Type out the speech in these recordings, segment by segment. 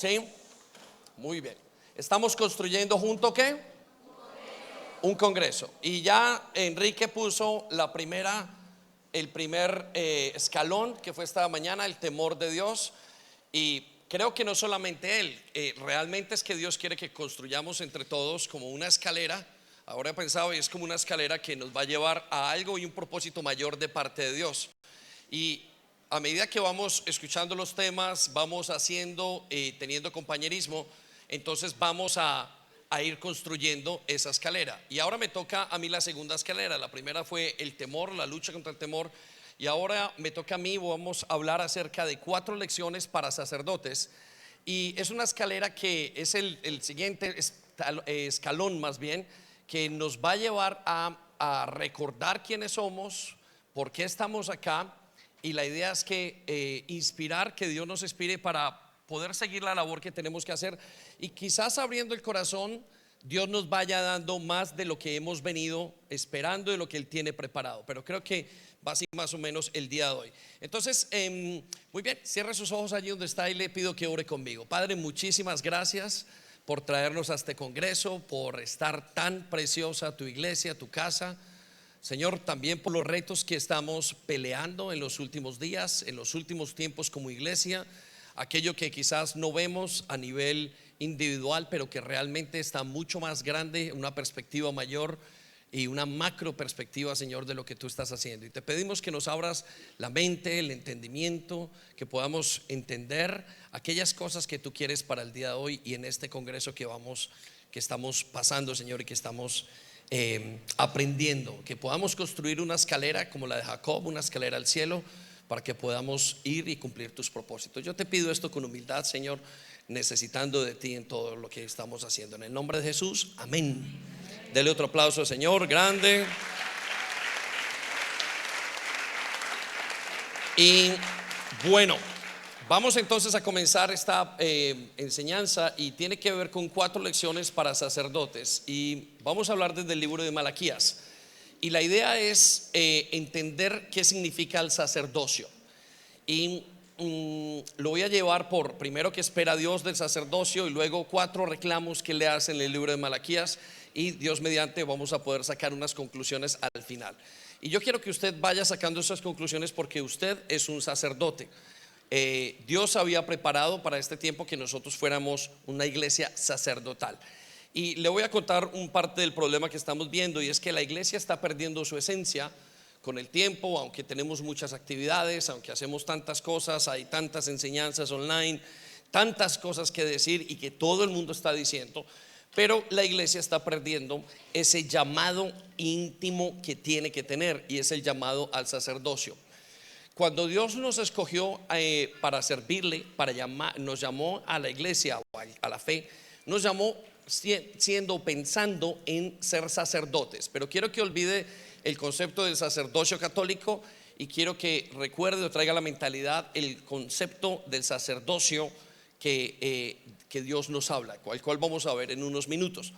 ¿Sí? Muy bien. Estamos construyendo junto ¿qué? Un congreso. Y ya Enrique puso el primer escalón, que fue esta mañana, el temor de Dios. Y creo que no solamente él, realmente es que Dios quiere que construyamos entre todos como una escalera. Ahora he pensado, y es como una escalera que nos va a llevar a algo y un propósito mayor de parte de Dios. Y a medida que vamos escuchando los temas, vamos haciendo, teniendo compañerismo, entonces vamos a ir construyendo esa escalera. Y ahora me toca a mí la segunda escalera. La primera fue el temor, la lucha contra el temor. Y ahora me toca a mí, vamos a hablar acerca de 4 lecciones para sacerdotes. Y es una escalera que es el siguiente escalón más bien, que nos va a llevar a recordar quiénes somos, por qué estamos acá. Y la idea es que inspirar, que Dios nos inspire para poder seguir la labor que tenemos que hacer. Y quizás abriendo el corazón, Dios nos vaya dando más de lo que hemos venido esperando, de lo que Él tiene preparado. Pero creo que va a ser más o menos el día de hoy. Entonces, muy bien, cierre sus ojos allí donde está y le pido que ore conmigo. Padre, muchísimas gracias por traernos a este congreso, por estar tan preciosa tu iglesia, tu casa. Señor, también por los retos que estamos peleando en los últimos días, en los últimos tiempos como iglesia, aquello que quizás no vemos a nivel individual, pero que realmente está mucho más grande, una perspectiva mayor y una macro perspectiva, Señor, de lo que tú estás haciendo. Y te pedimos que nos abras la mente, el entendimiento, que podamos entender aquellas cosas que tú quieres para el día de hoy y en este congreso que estamos pasando, Señor, y que estamos aprendiendo, que podamos construir una escalera como la de Jacob, una escalera al cielo, para que podamos ir y cumplir tus propósitos. Yo te pido esto con humildad, Señor, necesitando de ti en todo lo que estamos haciendo. En el nombre de Jesús, amén. Dele otro aplauso, Señor, grande. Y bueno, vamos entonces a comenzar esta enseñanza, y tiene que ver con 4 lecciones para sacerdotes. Y vamos a hablar desde el libro de Malaquías. Y la idea es entender qué significa el sacerdocio. Y lo voy a llevar por primero qué espera Dios del sacerdocio, y luego 4 reclamos que le hacen en el libro de Malaquías. Y Dios mediante vamos a poder sacar unas conclusiones al final. Y yo quiero que usted vaya sacando esas conclusiones porque usted es un sacerdote. Dios había preparado para este tiempo que nosotros fuéramos una iglesia sacerdotal. Y le voy a contar un parte del problema que estamos viendo, y es que la iglesia está perdiendo su esencia con el tiempo. Aunque tenemos muchas actividades, aunque hacemos tantas cosas, hay tantas enseñanzas online, tantas cosas que decir y que todo el mundo está diciendo, pero la iglesia está perdiendo ese llamado íntimo que tiene que tener, y es el llamado al sacerdocio. Cuando Dios nos escogió para servirle, nos llamó a la iglesia o a la fe, nos llamó pensando en ser sacerdotes. Pero quiero que olvide el concepto del sacerdocio católico, y quiero que recuerde o traiga a la mentalidad el concepto del sacerdocio que Dios nos habla, el cual vamos a ver en unos minutos.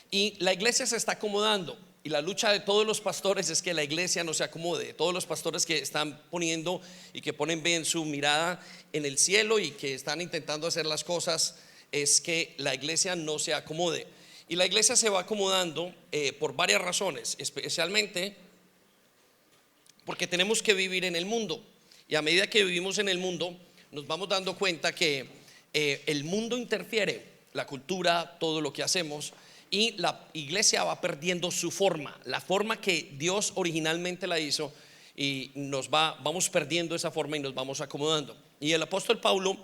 Y la iglesia se está acomodando, y la lucha de todos los pastores es que la iglesia no se acomode. Todos los pastores que están poniendo y que ponen bien su mirada en el cielo y que están intentando hacer las cosas, es que la iglesia no se acomode. Y la iglesia se va acomodando por varias razones, especialmente porque tenemos que vivir en el mundo. Y a medida que vivimos en el mundo, nos vamos dando cuenta que el mundo interfiere, la cultura, todo lo que hacemos, y la iglesia va perdiendo su forma, la forma que Dios originalmente la hizo, y vamos perdiendo esa forma y nos vamos acomodando. Y el apóstol Pablo,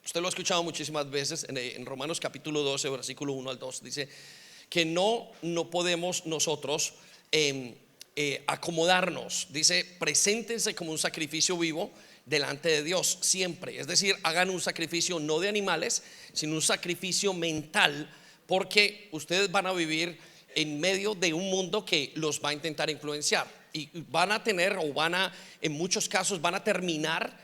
usted lo ha escuchado muchísimas veces en Romanos capítulo 12, versículo 1 al 2, dice que no podemos nosotros acomodarnos. Dice: preséntense como un sacrificio vivo delante de Dios siempre. Es decir, hagan un sacrificio no de animales, sino un sacrificio mental, porque ustedes van a vivir en medio de un mundo que los va a intentar influenciar, y van a tener, en muchos casos van a terminar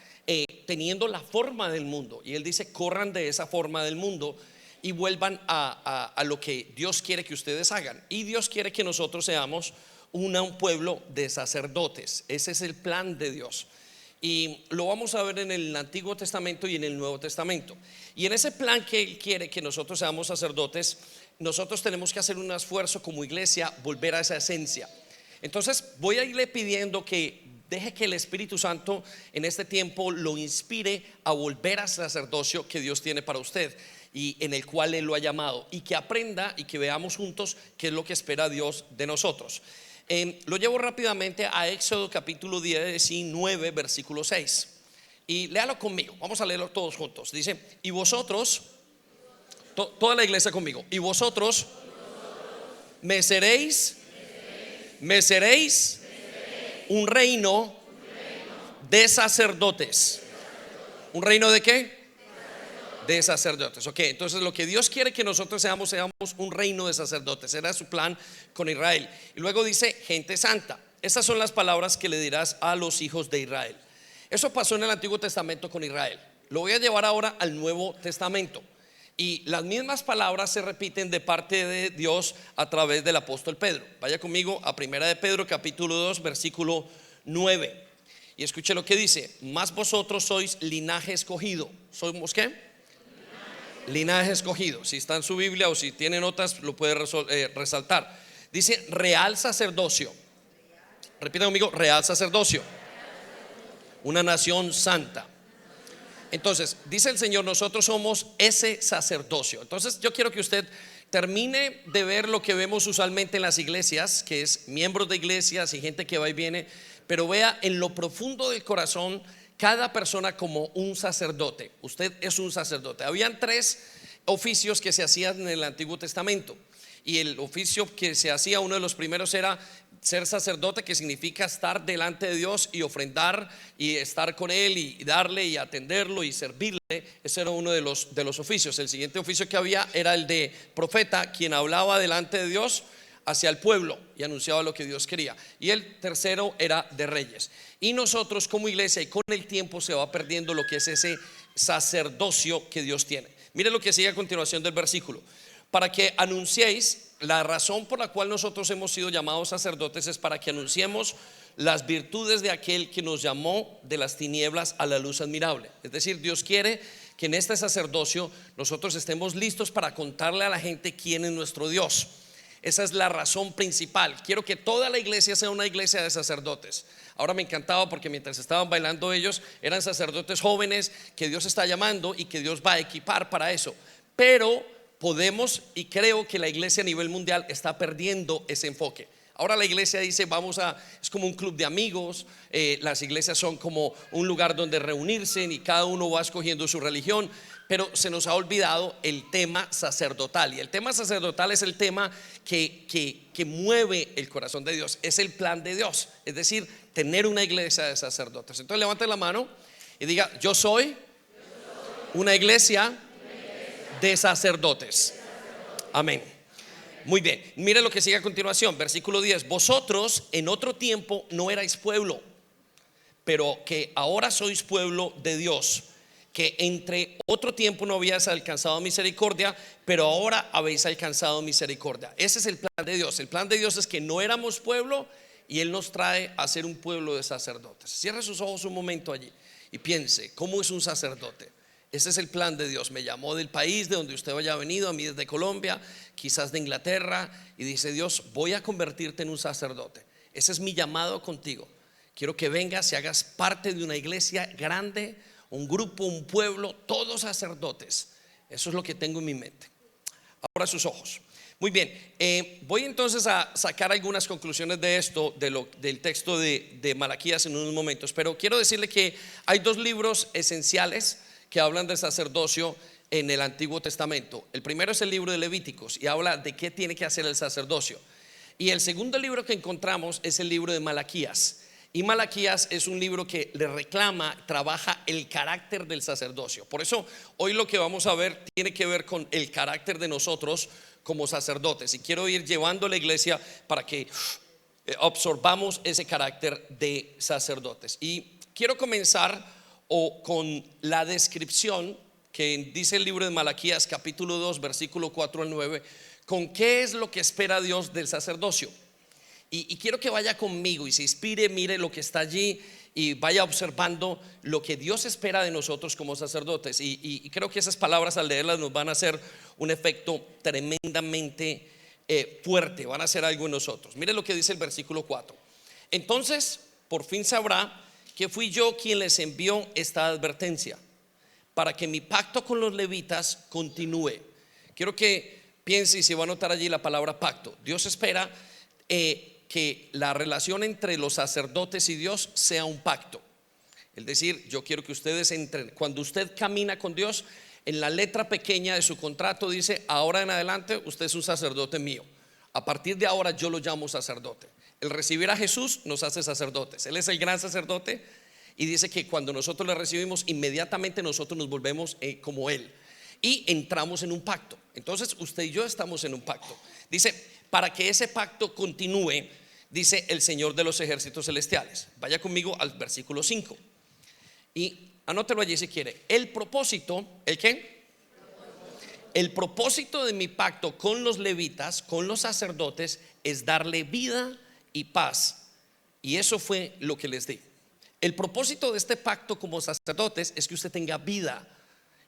teniendo la forma del mundo. Y él dice: corran de esa forma del mundo y vuelvan a lo que Dios quiere que ustedes hagan. Y Dios quiere que nosotros seamos un pueblo de sacerdotes. Ese es el plan de Dios. Y lo vamos a ver en el Antiguo Testamento y en el Nuevo Testamento. Y en ese plan que Él quiere que nosotros seamos sacerdotes, nosotros tenemos que hacer un esfuerzo como iglesia, volver a esa esencia. Entonces voy a irle pidiendo que deje que el Espíritu Santo en este tiempo lo inspire a volver al sacerdocio que Dios tiene para usted y en el cual Él lo ha llamado, y que aprenda y que veamos juntos qué es lo que espera Dios de nosotros. Lo llevo rápidamente a Éxodo capítulo 19 versículo 6 y léalo conmigo, vamos a leerlo todos juntos. Dice: y vosotros, toda la iglesia conmigo, y vosotros me seréis un reino de sacerdotes. ¿Un reino de qué? De sacerdotes. Ok, entonces lo que Dios quiere que nosotros seamos un reino de sacerdotes. Era su plan con Israel. Y luego dice gente santa. Estas son las palabras que le dirás a los hijos de Israel. Eso pasó en el Antiguo Testamento con Israel. Lo voy a llevar ahora al Nuevo Testamento, y las mismas palabras se repiten de parte de Dios a través del apóstol Pedro. Vaya conmigo a Primera de Pedro capítulo 2 versículo 9 y escuche lo que dice: mas vosotros sois linaje escogido. ¿Somos qué? Linaje escogido. Si está en su Biblia o si tiene notas lo puede resaltar. Dice real sacerdocio. Repita conmigo: real sacerdocio, una nación santa. Entonces dice el Señor, nosotros somos ese sacerdocio. Entonces yo quiero que usted termine de ver lo que vemos usualmente en las iglesias, que es miembros de iglesias y gente que va y viene, pero vea en lo profundo del corazón cada persona como un sacerdote. Usted es un sacerdote. Habían 3 oficios que se hacían en el Antiguo Testamento, y el oficio que se hacía, uno de los primeros, era ser sacerdote, que significa estar delante de Dios y ofrendar y estar con Él y darle y atenderlo y servirle. Ese era uno de los oficios. El siguiente oficio que había era el de profeta, quien hablaba delante de Dios hacia el pueblo y anunciaba lo que Dios quería. Y el tercero era de reyes. Y nosotros como iglesia, y con el tiempo se va perdiendo lo que es ese sacerdocio que Dios tiene. Mire lo que sigue a continuación del versículo: para que anunciéis. La razón por la cual nosotros hemos sido llamados sacerdotes es para que anunciemos las virtudes de aquel que nos llamó de las tinieblas a la luz admirable. Es decir, Dios quiere que en este sacerdocio nosotros estemos listos para contarle a la gente quién es nuestro Dios. Esa es la razón principal. Quiero que toda la iglesia sea una iglesia de sacerdotes. Ahora me encantaba porque mientras estaban bailando ellos, eran sacerdotes jóvenes que Dios está llamando y que Dios va a equipar para eso. Pero podemos, y creo que la iglesia a nivel mundial está perdiendo ese enfoque. Ahora la iglesia dice es como un club de amigos. Las iglesias son como un lugar donde reunirse y cada uno va escogiendo su religión, pero se nos ha olvidado el tema sacerdotal. Y el tema sacerdotal es el tema que mueve el corazón de Dios, es el plan de Dios, es decir, tener una iglesia de sacerdotes. Entonces levante la mano y diga: yo soy una iglesia de sacerdotes. Amén. Muy bien, mire lo que sigue a continuación, versículo 10: vosotros en otro tiempo no erais pueblo, pero que ahora sois pueblo de Dios, que entre otro tiempo no habíais alcanzado misericordia, pero ahora habéis alcanzado misericordia. Ese es el plan de Dios. El plan de Dios es que no éramos pueblo y Él nos trae a ser un pueblo de sacerdotes. Cierre sus ojos un momento allí y piense: ¿cómo es un sacerdote? Ese es el plan de Dios. Me llamó del país de donde usted haya venido, a mí desde Colombia, quizás de Inglaterra, y dice: Dios, voy a convertirte en un sacerdote. Ese es mi llamado contigo. Quiero que vengas y hagas parte de una iglesia grande, un grupo, un pueblo, todos sacerdotes. Eso es lo que tengo en mi mente. Abra sus ojos. Muy bien, voy entonces a sacar algunas conclusiones de esto, del texto de Malaquías en unos momentos, pero quiero decirle que hay 2 libros esenciales que hablan del sacerdocio en el Antiguo Testamento. El primero es el libro de Levíticos y habla de qué tiene que hacer el sacerdocio. Y el segundo libro que encontramos es el libro de Malaquías. Y Malaquías es un libro que le reclama, trabaja el carácter del sacerdocio. Por eso hoy lo que vamos a ver tiene que ver con el carácter de nosotros como sacerdotes. Y quiero ir llevando a la iglesia para que absorbamos ese carácter de sacerdotes. Y quiero comenzar con la descripción que dice el libro de Malaquías capítulo 2 versículo 4 al 9, con qué es lo que espera Dios del sacerdocio. Y quiero que vaya conmigo y se inspire, mire lo que está allí y vaya observando lo que Dios espera de nosotros como sacerdotes. Y creo que esas palabras al leerlas nos van a hacer un efecto tremendamente fuerte, van a hacer algo en nosotros. Mire lo que dice el versículo 4. Entonces, por fin sabrá que fui yo quien les envió esta advertencia, para que mi pacto con los levitas continúe. Quiero que piense, y se va a notar allí la palabra pacto. Dios espera que la relación entre los sacerdotes y Dios sea un pacto. Es decir, yo quiero que ustedes entren. Cuando usted camina con Dios, en la letra pequeña de su contrato dice: ahora en adelante usted es un sacerdote mío. A partir de ahora yo lo llamo sacerdote. El recibir a Jesús nos hace sacerdotes. Él es el gran sacerdote y dice que cuando nosotros le recibimos, inmediatamente nosotros nos volvemos como Él y entramos en un pacto. Entonces usted y yo estamos en un pacto. Dice, para que ese pacto continúe, dice el Señor de los ejércitos celestiales. Vaya conmigo al versículo 5 y anótelo allí si quiere. El propósito, ¿el qué? El propósito de mi pacto con los levitas, con los sacerdotes, es darle vida y paz. Y eso fue lo que les di. El propósito de este pacto como sacerdotes es que usted tenga vida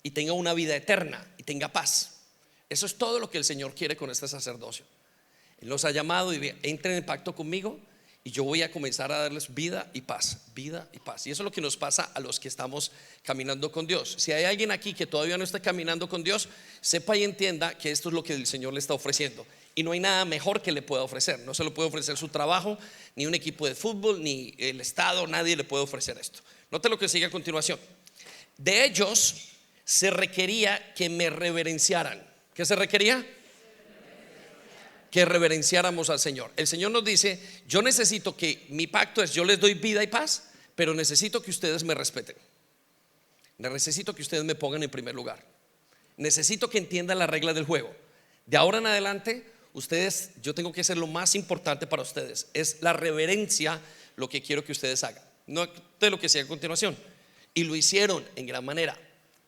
y tenga una vida eterna y tenga paz. Eso es todo lo que el Señor quiere con este sacerdocio. Él nos ha llamado y entren en pacto conmigo y yo voy a comenzar a darles vida y paz, vida y paz. Y eso es lo que nos pasa a los que estamos caminando con Dios. Si hay alguien aquí que todavía no está caminando con Dios, sepa y entienda que esto es lo que el Señor le está ofreciendo. Y no hay nada mejor que le pueda ofrecer. No se lo puede ofrecer su trabajo, ni un equipo de fútbol, ni el Estado. Nadie le puede ofrecer esto. Note lo que sigue a continuación. De ellos se requería que me reverenciaran. ¿Qué se requería? Que reverenciáramos al Señor. El Señor nos dice: yo necesito que mi pacto es, yo les doy vida y paz, pero necesito que ustedes me respeten. Necesito que ustedes me pongan en primer lugar. Necesito que entiendan las reglas del juego. De ahora en adelante, ustedes, yo tengo que ser lo más importante para ustedes. Es la reverencia lo que quiero que ustedes hagan, no de lo que sigue a continuación. Y lo hicieron en gran manera.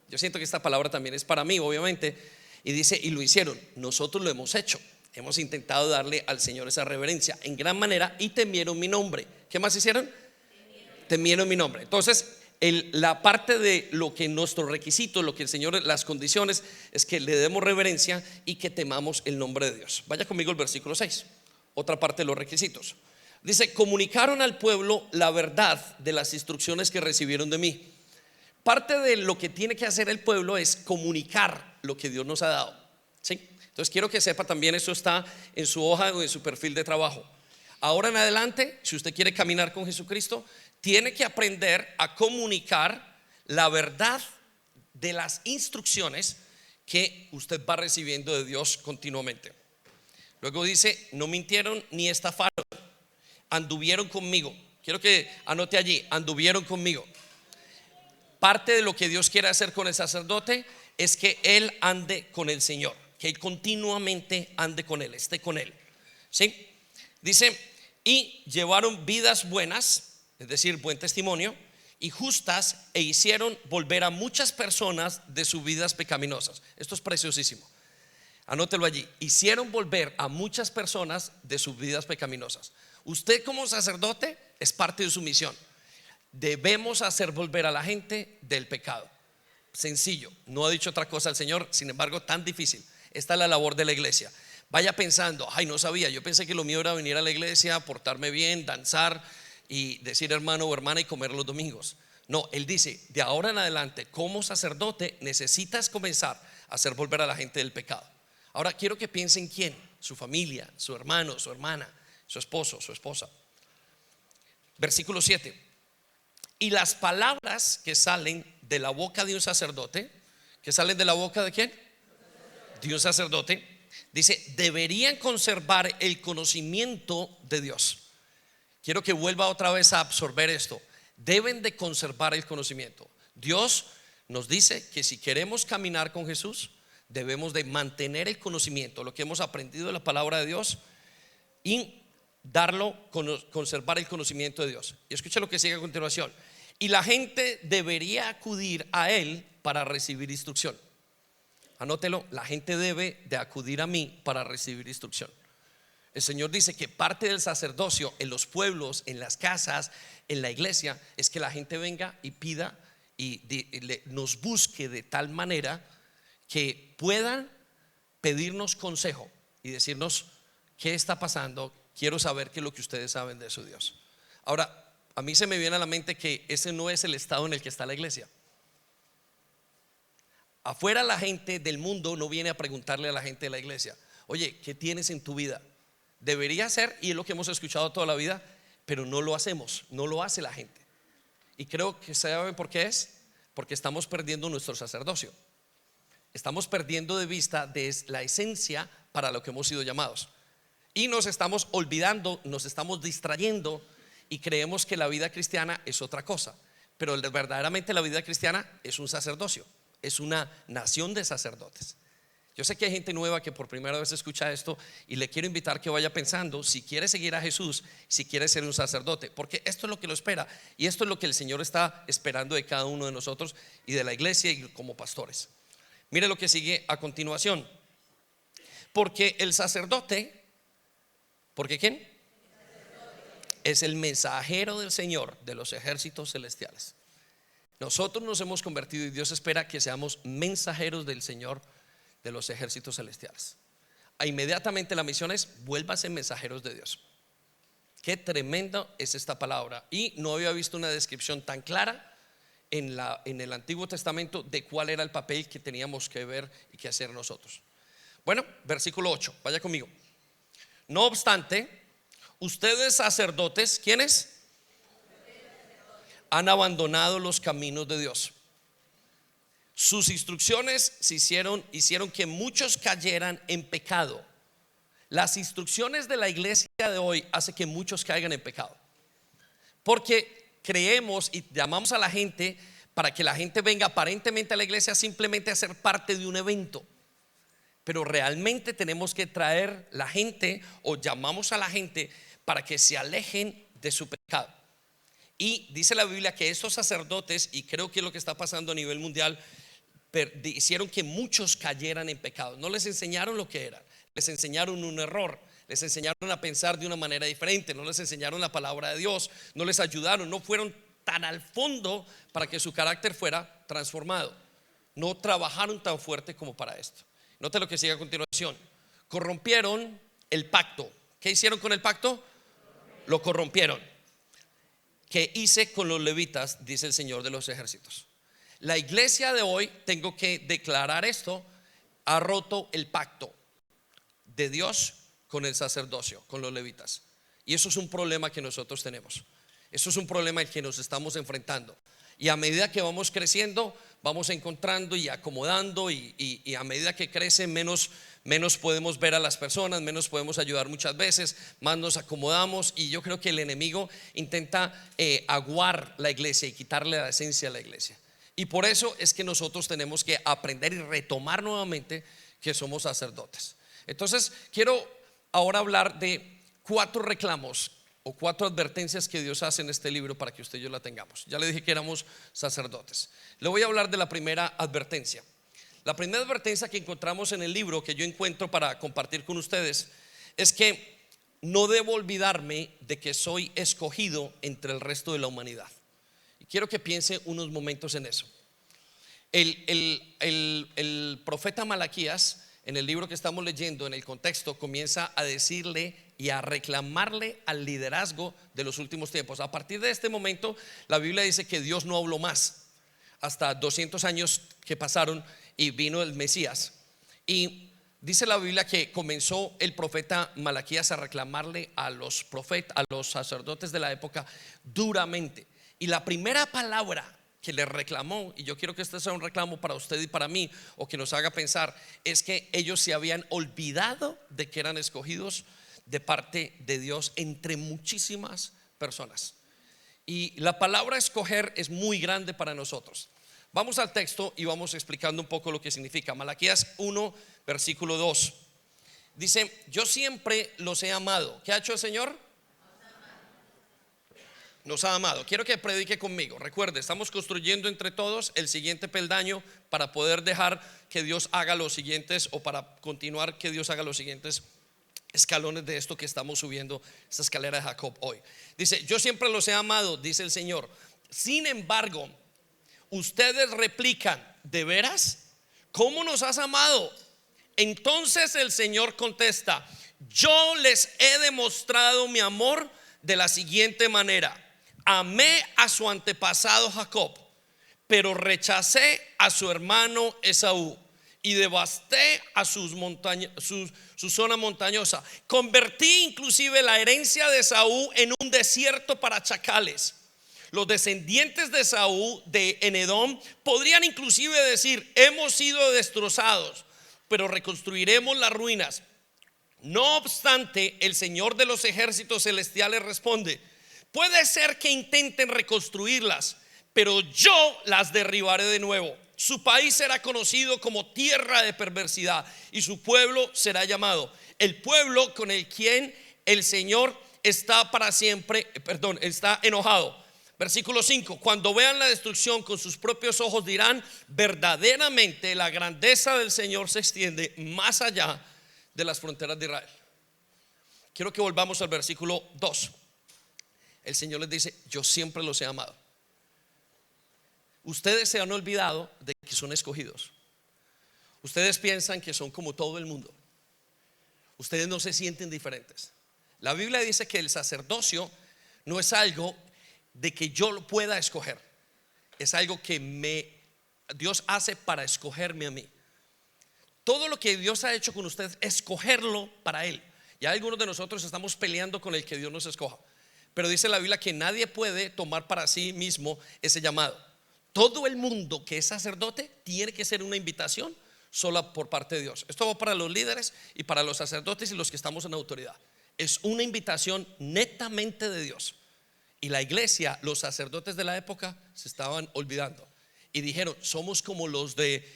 Yo siento que esta palabra también es para mí, obviamente. Y dice: y lo hicieron. Nosotros lo hemos hecho. Hemos intentado darle al Señor esa reverencia en gran manera y temieron mi nombre. ¿Qué más hicieron? Temieron mi nombre. Entonces, la parte de lo que nuestro requisito, lo que el Señor, las condiciones, es que le demos reverencia y que temamos el nombre de Dios. Vaya conmigo al versículo 6. Otra parte de los requisitos. Dice: comunicaron al pueblo la verdad de las instrucciones que recibieron de mí. Parte de lo que tiene que hacer el pueblo es comunicar lo que Dios nos ha dado. ¿Sí? Entonces quiero que sepa también, eso está en su hoja o en su perfil de trabajo. Ahora en adelante, si usted quiere caminar con Jesucristo, tiene que aprender a comunicar la verdad de las instrucciones que usted va recibiendo de Dios continuamente. Luego dice: no mintieron ni estafaron, anduvieron conmigo. Quiero que anote allí: anduvieron conmigo. Parte de lo que Dios quiere hacer con el sacerdote es que él ande con el Señor, que él continuamente ande con él, esté con él. ¿Sí? Dice: y llevaron vidas buenas, es decir, buen testimonio, y justas, e hicieron volver a muchas personas de sus vidas pecaminosas. Esto es preciosísimo. Anótelo allí: hicieron volver a muchas personas de sus vidas pecaminosas. Usted como sacerdote es parte de su misión. Debemos hacer volver a la gente del pecado. Sencillo, no ha dicho otra cosa el Señor, sin embargo tan difícil. Esta es la labor de la iglesia. Vaya pensando: ay, no sabía, yo pensé que lo mío era venir a la iglesia, portarme bien, danzar y decir hermano o hermana y comer los domingos. No, Él dice: de ahora en adelante, como sacerdote, necesitas comenzar a hacer volver a la gente del pecado. Ahora quiero que piensen: ¿quién? Su familia, su hermano, su hermana, su esposo, su esposa. Versículo 7. Y las palabras que salen de la boca de un sacerdote, ¿que salen de la boca de quién? De un sacerdote. Dice: deberían conservar el conocimiento de Dios. Quiero que vuelva otra vez a absorber esto. Deben de conservar el conocimiento. Dios nos dice que si queremos caminar con Jesús, debemos de mantener el conocimiento, lo que hemos aprendido de la palabra de Dios, y conservar el conocimiento de Dios. Y escucha lo que sigue a continuación: y la gente debería acudir a Él para recibir instrucción. Anótelo: la gente debe de acudir a mí para recibir instrucción. El Señor dice que parte del sacerdocio en los pueblos, en las casas, en la iglesia, es que la gente venga y pida nos busque de tal manera que puedan pedirnos consejo y decirnos qué está pasando. Quiero saber qué es lo que ustedes saben de su Dios. Ahora, a mí se me viene a la mente que ese no es el estado en el que está la iglesia. Afuera la gente del mundo no viene a preguntarle a la gente de la iglesia: oye, ¿qué tienes en tu vida? Debería ser, y es lo que hemos escuchado toda la vida, pero no lo hacemos, no lo hace la gente. Y creo que saben por qué es, porque estamos perdiendo nuestro sacerdocio. Estamos perdiendo de vista de la esencia para lo que hemos sido llamados. Y nos estamos olvidando, nos estamos distrayendo y creemos que la vida cristiana es otra cosa. Pero verdaderamente la vida cristiana es un sacerdocio, es una nación de sacerdotes. Yo sé que hay gente nueva que por primera vez escucha esto y le quiero invitar que vaya pensando si quiere seguir a Jesús, si quiere ser un sacerdote, porque esto es lo que lo espera y esto es lo que el Señor está esperando de cada uno de nosotros y de la iglesia y como pastores. Mire lo que sigue a continuación. Porque el sacerdote, ¿porque quién? Es el mensajero del Señor de los ejércitos celestiales. Nosotros nos hemos convertido y Dios espera que seamos mensajeros del Señor de los ejércitos celestiales. Inmediatamente la misión es: vuélvanse mensajeros de Dios. Qué tremenda es esta palabra. Y no había visto una descripción tan clara en el Antiguo Testamento de cuál era el papel que teníamos que ver y que hacer nosotros. Bueno, versículo 8, vaya conmigo. No obstante, ustedes sacerdotes, ¿quiénes? Han abandonado los caminos de Dios. Sus instrucciones hicieron que muchos cayeran en pecado. Las instrucciones de la iglesia de hoy hacen que muchos caigan en pecado, porque creemos y llamamos a la gente para que la gente venga aparentemente a la iglesia simplemente a ser parte de un evento. Pero realmente tenemos que traer la gente, o llamamos a la gente para que se alejen de su pecado. Y dice la Biblia que estos sacerdotes, y creo que es lo que está pasando a nivel mundial, hicieron que muchos cayeran en pecado. No les enseñaron lo que era, les enseñaron un error, les enseñaron a pensar de una manera diferente, no les enseñaron la palabra de Dios, no les ayudaron, no fueron tan al fondo para que su carácter fuera transformado. No trabajaron tan fuerte como para esto. Note lo que sigue a continuación. Corrompieron el pacto. ¿Qué hicieron con el pacto? Lo corrompieron. ¿Qué hice con los levitas? Dice el Señor de los ejércitos. La iglesia de hoy, tengo que declarar esto, ha roto el pacto de Dios con el sacerdocio, con los levitas. Y eso es un problema que nosotros tenemos. Eso es un problema al que nos estamos enfrentando. Y a medida que vamos creciendo, vamos encontrando y acomodando, y a medida que crece, menos podemos ver a las personas, menos podemos ayudar muchas veces, más nos acomodamos. Y yo creo que el enemigo intenta aguar la iglesia y quitarle la esencia a la iglesia. Y por eso es que nosotros tenemos que aprender y retomar nuevamente que somos sacerdotes. Entonces quiero ahora hablar de 4 reclamos o 4 advertencias que Dios hace en este libro para que usted y yo la tengamos. Ya le dije que éramos sacerdotes. Le voy a hablar de la primera advertencia. La primera advertencia que encontramos en el libro, que yo encuentro para compartir con ustedes, es que no debo olvidarme de que soy escogido entre el resto de la humanidad. Y quiero que piense unos momentos en eso. El profeta Malaquías, en el libro que estamos leyendo, en el contexto, comienza a decirle y a reclamarle al liderazgo de los últimos tiempos. A partir de este momento, la Biblia dice que Dios no habló más hasta 200 años que pasaron y vino el Mesías. Y dice la Biblia que comenzó el profeta Malaquías a reclamarle a los profetas, a los sacerdotes de la época, duramente. Y la primera palabra que le reclamó, y yo quiero que este sea un reclamo para usted y para mí, o que nos haga pensar, es que ellos se habían olvidado de que eran escogidos de parte de Dios entre muchísimas personas. Y la palabra escoger es muy grande para nosotros. Vamos al texto y vamos explicando un poco lo que significa. Malaquías 1, versículo 2. Dice: yo siempre los he amado. ¿Qué ha hecho el Señor? Nos ha amado. Quiero que predique conmigo. Recuerde, estamos construyendo entre todos el siguiente peldaño para poder dejar que Dios haga los siguientes, o para continuar que Dios haga los siguientes escalones de esto que estamos subiendo, esta escalera de Jacob hoy. Dice: yo siempre los he amado, dice el Señor. Sin embargo, ustedes replican: ¿de veras? ¿Cómo nos has amado? Entonces el Señor contesta: yo les he demostrado mi amor de la siguiente manera: amé a su antepasado Jacob, pero rechacé a su hermano Esaú y devasté a su zona montañosa. Convertí inclusive la herencia de Esaú en un desierto para chacales. Los descendientes de Esaú en Edom podrían inclusive decir: hemos sido destrozados, pero reconstruiremos las ruinas. No obstante, el Señor de los ejércitos celestiales responde: puede ser que intenten reconstruirlas, pero yo las derribaré de nuevo. Su país será conocido como tierra de perversidad y su pueblo será llamado el pueblo con el quien el Señor está para siempre, está enojado. Versículo 5: cuando vean la destrucción con sus propios ojos dirán: verdaderamente la grandeza del Señor se extiende más allá de las fronteras de Israel. Quiero que volvamos al versículo 2. El Señor les dice: yo siempre los he amado. Ustedes se han olvidado de que son escogidos. Ustedes piensan que son como todo el mundo. Ustedes no se sienten diferentes. La Biblia dice que el sacerdocio no es algo de que yo lo pueda escoger. Es algo que Dios hace para escogerme a mí. Todo lo que Dios ha hecho con usted, escogerlo para Él. Y algunos de nosotros estamos peleando con el que Dios nos escoja, pero dice la Biblia que nadie puede tomar para sí mismo ese llamado. Todo el mundo que es sacerdote tiene que ser una invitación sola por parte de Dios. Esto va para los líderes y para los sacerdotes y los que estamos en autoridad. Es una invitación netamente de Dios. Y la iglesia, los sacerdotes de la época se estaban olvidando y dijeron: somos como los de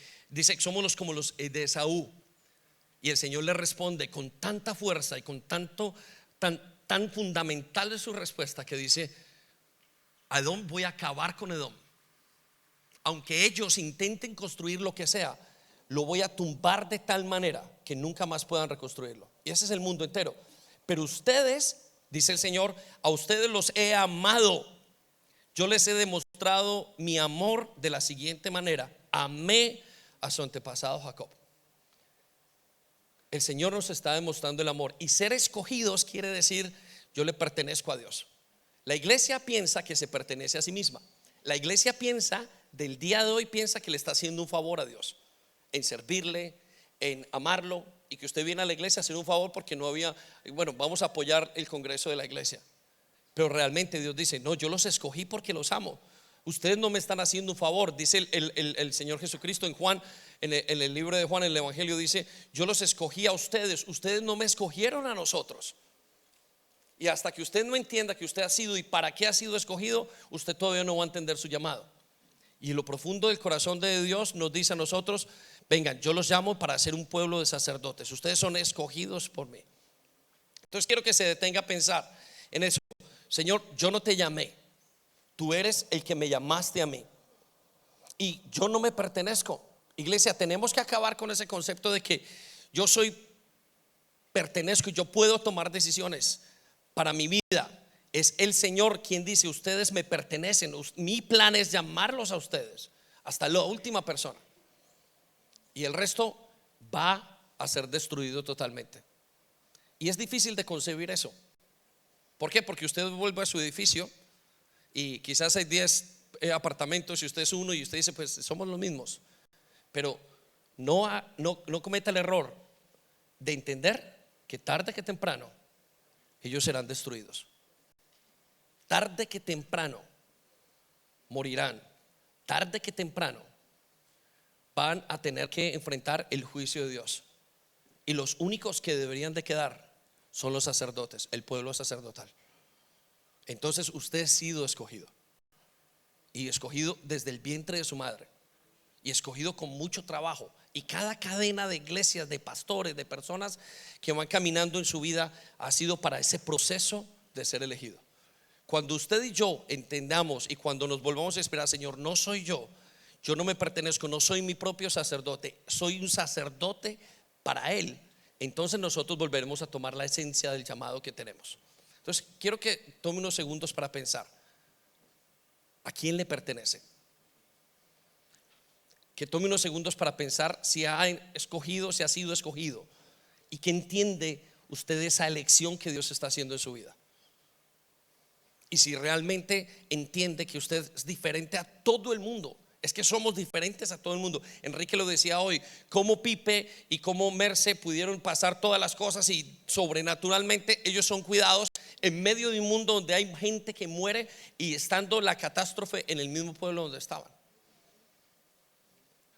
Esaú. Y el Señor le responde con tanta fuerza y con tan fundamental de su respuesta, que dice: a Edom voy a acabar con Edom. Aunque ellos intenten construir lo que sea, lo voy a tumbar de tal manera que nunca más puedan reconstruirlo. Y ese es el mundo entero. Pero ustedes, dice el Señor, a ustedes los he amado. Yo les he demostrado mi amor de la siguiente manera: amé a su antepasado Jacob. El Señor nos está demostrando el amor. Y ser escogidos quiere decir: yo le pertenezco a Dios. La iglesia piensa que se pertenece a sí misma. La iglesia piensa, del día de hoy, piensa que le está haciendo un favor a Dios en servirle, en amarlo, y que usted viene a la iglesia a hacer un favor porque no había, bueno, vamos a apoyar el congreso de la iglesia. Pero realmente Dios dice: no, yo los escogí porque los amo. Ustedes no me están haciendo un favor. Dice el Señor Jesucristo en Juan, en el libro de Juan, en el Evangelio, dice: yo los escogí a ustedes, ustedes no me escogieron a nosotros. Y hasta que usted no entienda que usted ha sido y para qué ha sido escogido, usted todavía no va a entender su llamado. Y lo profundo del corazón de Dios nos dice a nosotros: vengan, yo los llamo para ser un pueblo de sacerdotes. Ustedes son escogidos por mí. Entonces quiero que se detenga a pensar en eso. Señor, yo no te llamé, tú eres el que me llamaste a mí, y yo no me pertenezco. Iglesia, tenemos que acabar con ese concepto de que yo pertenezco y yo puedo tomar decisiones para mi vida. Es el Señor quien dice: ustedes me pertenecen. Mi plan es llamarlos a ustedes hasta la última persona, y el resto va a ser destruido totalmente. Y es difícil de concebir eso. ¿Por qué? Porque usted vuelve a su edificio y quizás hay 10 apartamentos y usted es uno, y usted dice: pues somos los mismos. Pero no cometa el error de entender que tarde que temprano ellos serán destruidos. Tarde que temprano morirán. Tarde que temprano van a tener que enfrentar el juicio de Dios. Y los únicos que deberían de quedar son los sacerdotes, el pueblo sacerdotal. Entonces usted ha sido escogido, y escogido desde el vientre de su madre, y escogido con mucho trabajo. Y cada cadena de iglesias, de pastores, de personas que van caminando en su vida ha sido para ese proceso de ser elegido. Cuando usted y yo entendamos, y cuando nos volvamos a esperar: Señor, no soy yo no me pertenezco, no soy mi propio sacerdote, soy un sacerdote para Él. entonces nosotros volveremos a tomar la esencia del llamado que tenemos. Entonces quiero que tome unos segundos para pensar, ¿a quién le pertenece? Que tome unos segundos para pensar si ha escogido, si ha sido escogido, y que entiende usted esa elección que Dios está haciendo en su vida. Y si realmente entiende que usted es diferente a todo el mundo. Es que somos diferentes a todo el mundo. Enrique lo decía hoy, cómo Pipe y cómo Merce pudieron pasar todas las cosas y sobrenaturalmente ellos son cuidados en medio de un mundo donde hay gente que muere y estando la catástrofe en el mismo pueblo donde estaban.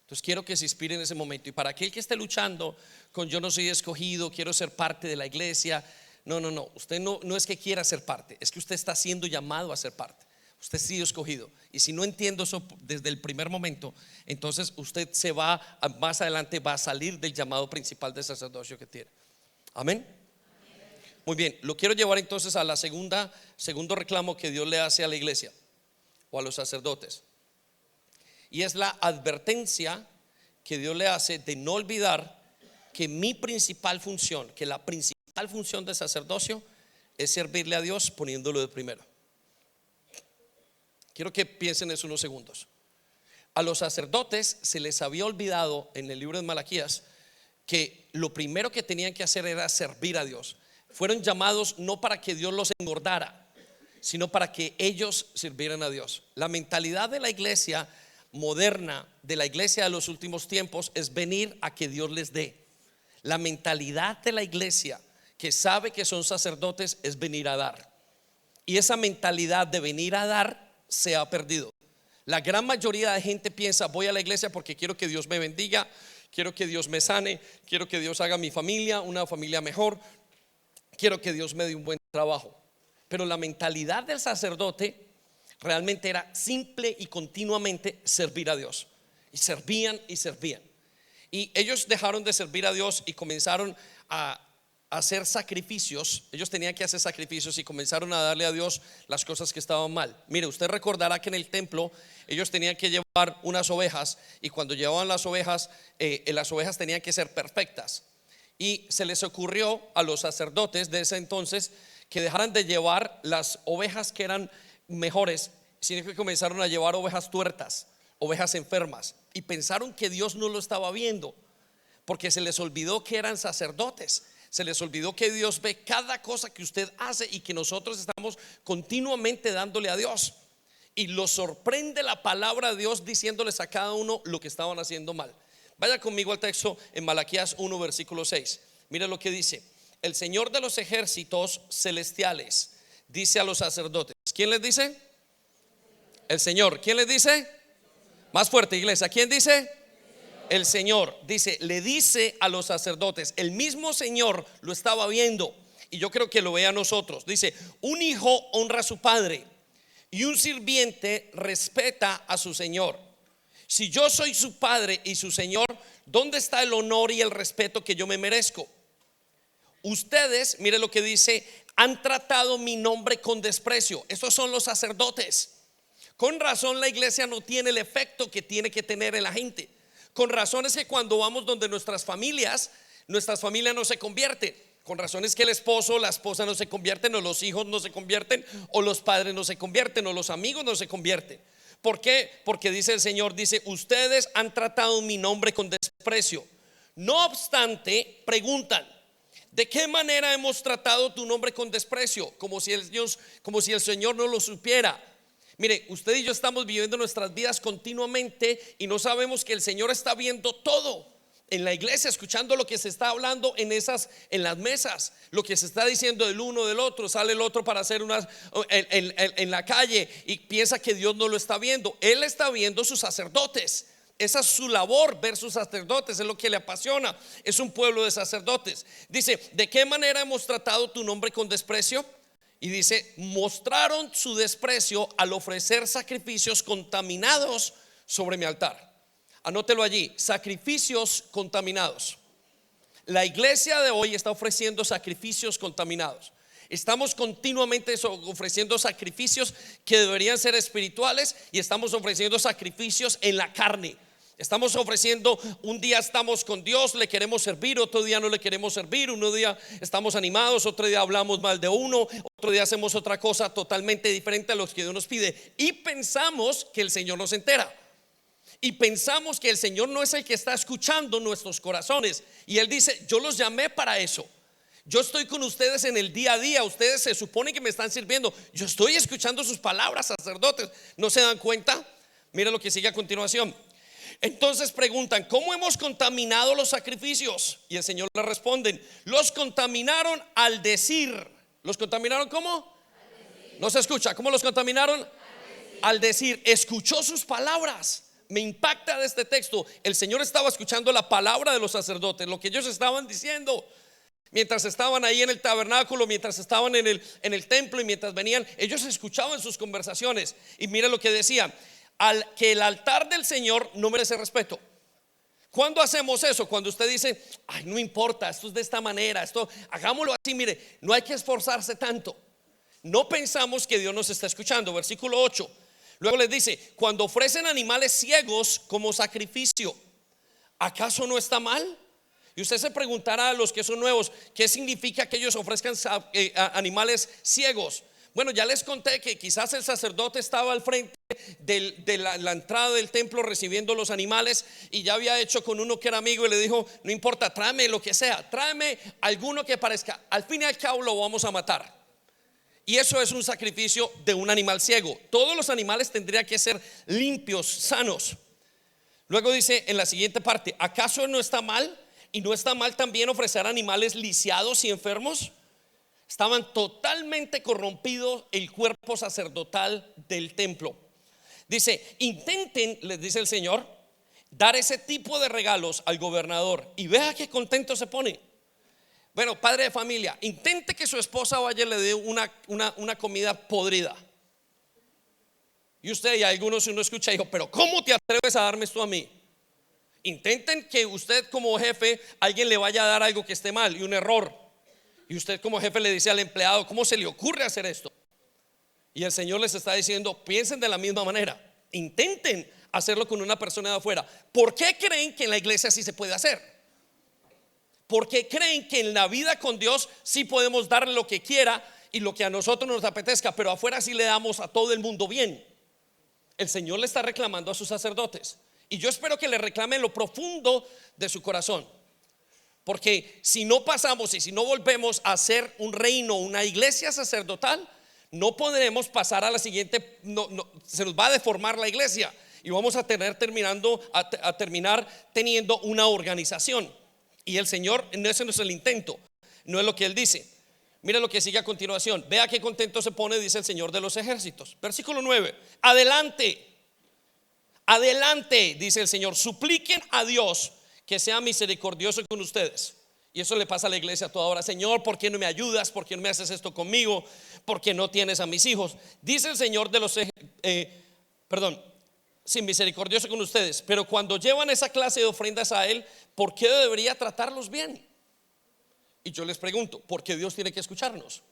Entonces quiero que se inspire en ese momento. Y para aquel que esté luchando con yo no soy escogido, quiero ser parte de la iglesia, no, usted no es que quiera ser parte, es que usted está siendo llamado a ser parte. Usted ha sido escogido. Y si no entiendo eso desde el primer momento, entonces usted se va más adelante, va a salir del llamado principal de sacerdocio que tiene. Amén. Muy bien, lo quiero llevar entonces a la segundo reclamo que Dios le hace a la iglesia o a los sacerdotes. Y es la advertencia que Dios le hace de no olvidar que mi principal función, que la principal función del sacerdocio es servirle a Dios poniéndolo de primero. Quiero que piensen eso unos segundos. A los sacerdotes se les había olvidado en el libro de Malaquías que lo primero que tenían que hacer era servir a Dios. Fueron llamados no para que Dios los engordara, sino para que ellos sirvieran a Dios. La mentalidad de la iglesia moderna, de la iglesia de los últimos tiempos, es venir a que Dios les dé. La mentalidad de la iglesia que sabe que son sacerdotes es venir a dar. Y esa mentalidad de venir a dar se ha perdido. La gran mayoría de gente piensa, voy a la iglesia porque quiero que Dios me bendiga, quiero que Dios me sane, quiero que Dios haga mi familia una familia mejor, quiero que Dios me dé un buen trabajo. Pero la mentalidad del sacerdote realmente era simple y continuamente servir a Dios. Y servían y servían. Y ellos dejaron de servir a Dios y comenzaron a hacer sacrificios. Ellos tenían que hacer sacrificios y comenzaron a darle a Dios las cosas que estaban mal. Mire, usted recordará que en el templo ellos tenían que llevar unas ovejas, y cuando llevaban las ovejas tenían que ser perfectas. Y se les ocurrió a los sacerdotes de ese entonces que dejaran de llevar las ovejas que eran mejores, sino que comenzaron a llevar ovejas tuertas, ovejas enfermas, y pensaron que Dios no lo estaba viendo, porque se les olvidó que eran sacerdotes. Se les olvidó que Dios ve cada cosa que usted hace y que nosotros estamos continuamente dándole a Dios. Y los sorprende la palabra de Dios diciéndoles a cada uno lo que estaban haciendo mal. Vaya conmigo al texto en Malaquías 1 versículo 6. Mira lo que dice: el Señor de los ejércitos celestiales dice a los sacerdotes. ¿Quién les dice? El Señor. ¿Quién les dice? Más fuerte, iglesia. ¿Quién dice? El Señor dice, le dice a los sacerdotes. El mismo Señor lo estaba viendo, y yo creo que lo ve a nosotros. Dice: un hijo honra a su padre y un sirviente respeta a su señor. Si yo soy su padre y su señor, ¿dónde está el honor y el respeto que yo me merezco? Ustedes, mire lo que dice, han tratado mi nombre con desprecio. Estos son los sacerdotes. Con razón la iglesia no tiene el efecto que tiene que tener en la gente. Con razón es que cuando vamos donde nuestras familias no se convierten. Con razón es que el esposo o la esposa no se convierten, o los hijos no se convierten, o los padres no se convierten, o los amigos no se convierten. ¿Por qué? Porque dice el Señor, dice: ustedes han tratado mi nombre con desprecio. No obstante, preguntan: ¿de qué manera hemos tratado tu nombre con desprecio? Como si el Señor no lo supiera. Mire, usted y yo estamos viviendo nuestras vidas continuamente y no sabemos que el Señor está viendo todo. En la iglesia, escuchando lo que se está hablando en las mesas, lo que se está diciendo del uno del otro. Sale el otro para hacer en la calle y piensa que Dios no lo está viendo. Él está viendo sus sacerdotes. Esa es su labor, ver sus sacerdotes, es lo que le apasiona. Es un pueblo de sacerdotes. Dice: ¿de qué manera hemos tratado tu nombre con desprecio? Y dice: mostraron su desprecio al ofrecer sacrificios contaminados sobre mi altar. Anótelo allí: sacrificios contaminados. La iglesia de hoy está ofreciendo sacrificios contaminados. Estamos continuamente ofreciendo sacrificios que deberían ser espirituales, y estamos ofreciendo sacrificios en la carne. Estamos ofreciendo, un día estamos con Dios, le queremos servir, otro día no le queremos servir, un día estamos animados, otro día hablamos mal de uno, otro día hacemos otra cosa totalmente diferente a lo que Dios nos pide. Y pensamos que el Señor nos entera. Y pensamos que el Señor no es el que está escuchando nuestros corazones. Y Él dice, yo los llamé para eso. Yo estoy con ustedes en el día a día. Ustedes se supone que me están sirviendo. Yo estoy escuchando sus palabras, sacerdotes. ¿No se dan cuenta? Mira lo que sigue a continuación. Entonces preguntan, ¿cómo hemos contaminado los sacrificios? Y el Señor le responden, los contaminaron al decir. ¿Los contaminaron cómo? No se escucha. ¿Cómo los contaminaron? Al decir. Escuchó sus palabras. Me impacta de este texto. El Señor estaba escuchando la palabra de los sacerdotes, lo que ellos estaban diciendo. Mientras estaban ahí en el tabernáculo, mientras estaban en el templo y mientras venían, ellos escuchaban sus conversaciones. Y mira lo que decía, que el altar del Señor no merece respeto. ¿Cuándo hacemos eso? Cuando usted dice, ay, no importa, esto es de esta manera, esto hagámoslo así, mire, no hay que esforzarse tanto. No pensamos que Dios nos está escuchando. Versículo 8. Luego les dice, cuando ofrecen animales ciegos como sacrificio, ¿acaso no está mal? Y usted se preguntará a los que son nuevos, ¿qué significa que ellos ofrezcan animales ciegos? Bueno, ya les conté que quizás el sacerdote estaba al frente de la entrada del templo recibiendo los animales, y ya había hecho con uno que era amigo y le dijo, no importa, tráeme lo que sea, tráeme alguno que parezca, al fin y al cabo lo vamos a matar. Y eso es un sacrificio de un animal ciego. Todos los animales tendrían que ser limpios, sanos. Luego dice en la siguiente parte, ¿acaso no está mal? ¿Y no está mal también ofrecer animales lisiados y enfermos? Estaban totalmente corrompidos el cuerpo sacerdotal del templo. Dice, intenten, les dice el Señor, dar ese tipo de regalos al gobernador y vea qué contento se pone. Bueno, padre de familia, intente que su esposa vaya y le dé una comida podrida. Y usted y algunos, uno escucha y dijo, pero ¿cómo te atreves a darme esto a mí? Intenten que usted como jefe, alguien le vaya a dar algo que esté mal y un error. Y usted como jefe le dice al empleado, ¿cómo se le ocurre hacer esto? Y el Señor les está diciendo, piensen de la misma manera. Intenten hacerlo con una persona de afuera. ¿Por qué creen que en la iglesia sí se puede hacer? Porque creen que en la vida con Dios sí podemos darle lo que quiera y lo que a nosotros nos apetezca, pero afuera sí le damos a todo el mundo bien. El Señor le está reclamando a sus sacerdotes, y yo espero que le reclame en lo profundo de su corazón. Porque si no pasamos y si no volvemos a ser un reino, una iglesia sacerdotal, no podremos pasar a la siguiente, se nos va a deformar la iglesia y vamos a terminar teniendo una organización. Y el Señor, ese no es el intento, no es lo que Él dice. Mira lo que sigue a continuación. Vea qué contento se pone, dice el Señor de los ejércitos. Versículo 9. Adelante, adelante, dice el Señor, supliquen a Dios que sea misericordioso con ustedes. Y eso le pasa a la iglesia a toda hora. Señor, ¿por qué no me ayudas? ¿Por qué no me haces esto conmigo? ¿Por qué no tienes a mis hijos? Dice el Señor de los sin misericordioso con ustedes. Pero cuando llevan esa clase de ofrendas a Él, ¿por qué debería tratarlos bien? Y yo les pregunto, ¿por qué Dios tiene que escucharnos?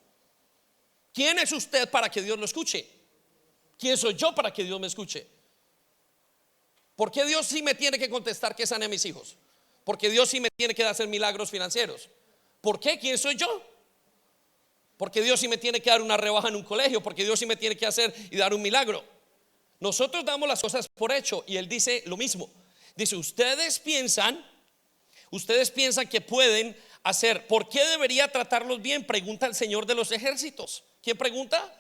¿Quién es usted para que Dios lo escuche? ¿Quién soy yo para que Dios me escuche? ¿Por qué Dios sí me tiene que contestar que sane a mis hijos? ¿Por qué Dios sí me tiene que hacer milagros financieros? ¿Por qué? ¿Quién soy yo? Porque Dios sí me tiene que dar una rebaja en un colegio, porque Dios sí me tiene que hacer y dar un milagro. Nosotros damos las cosas por hecho, y Él dice lo mismo. Dice, ustedes piensan que pueden hacer. ¿Por qué debería tratarlos bien? Pregunta el Señor de los ejércitos. ¿Quién pregunta?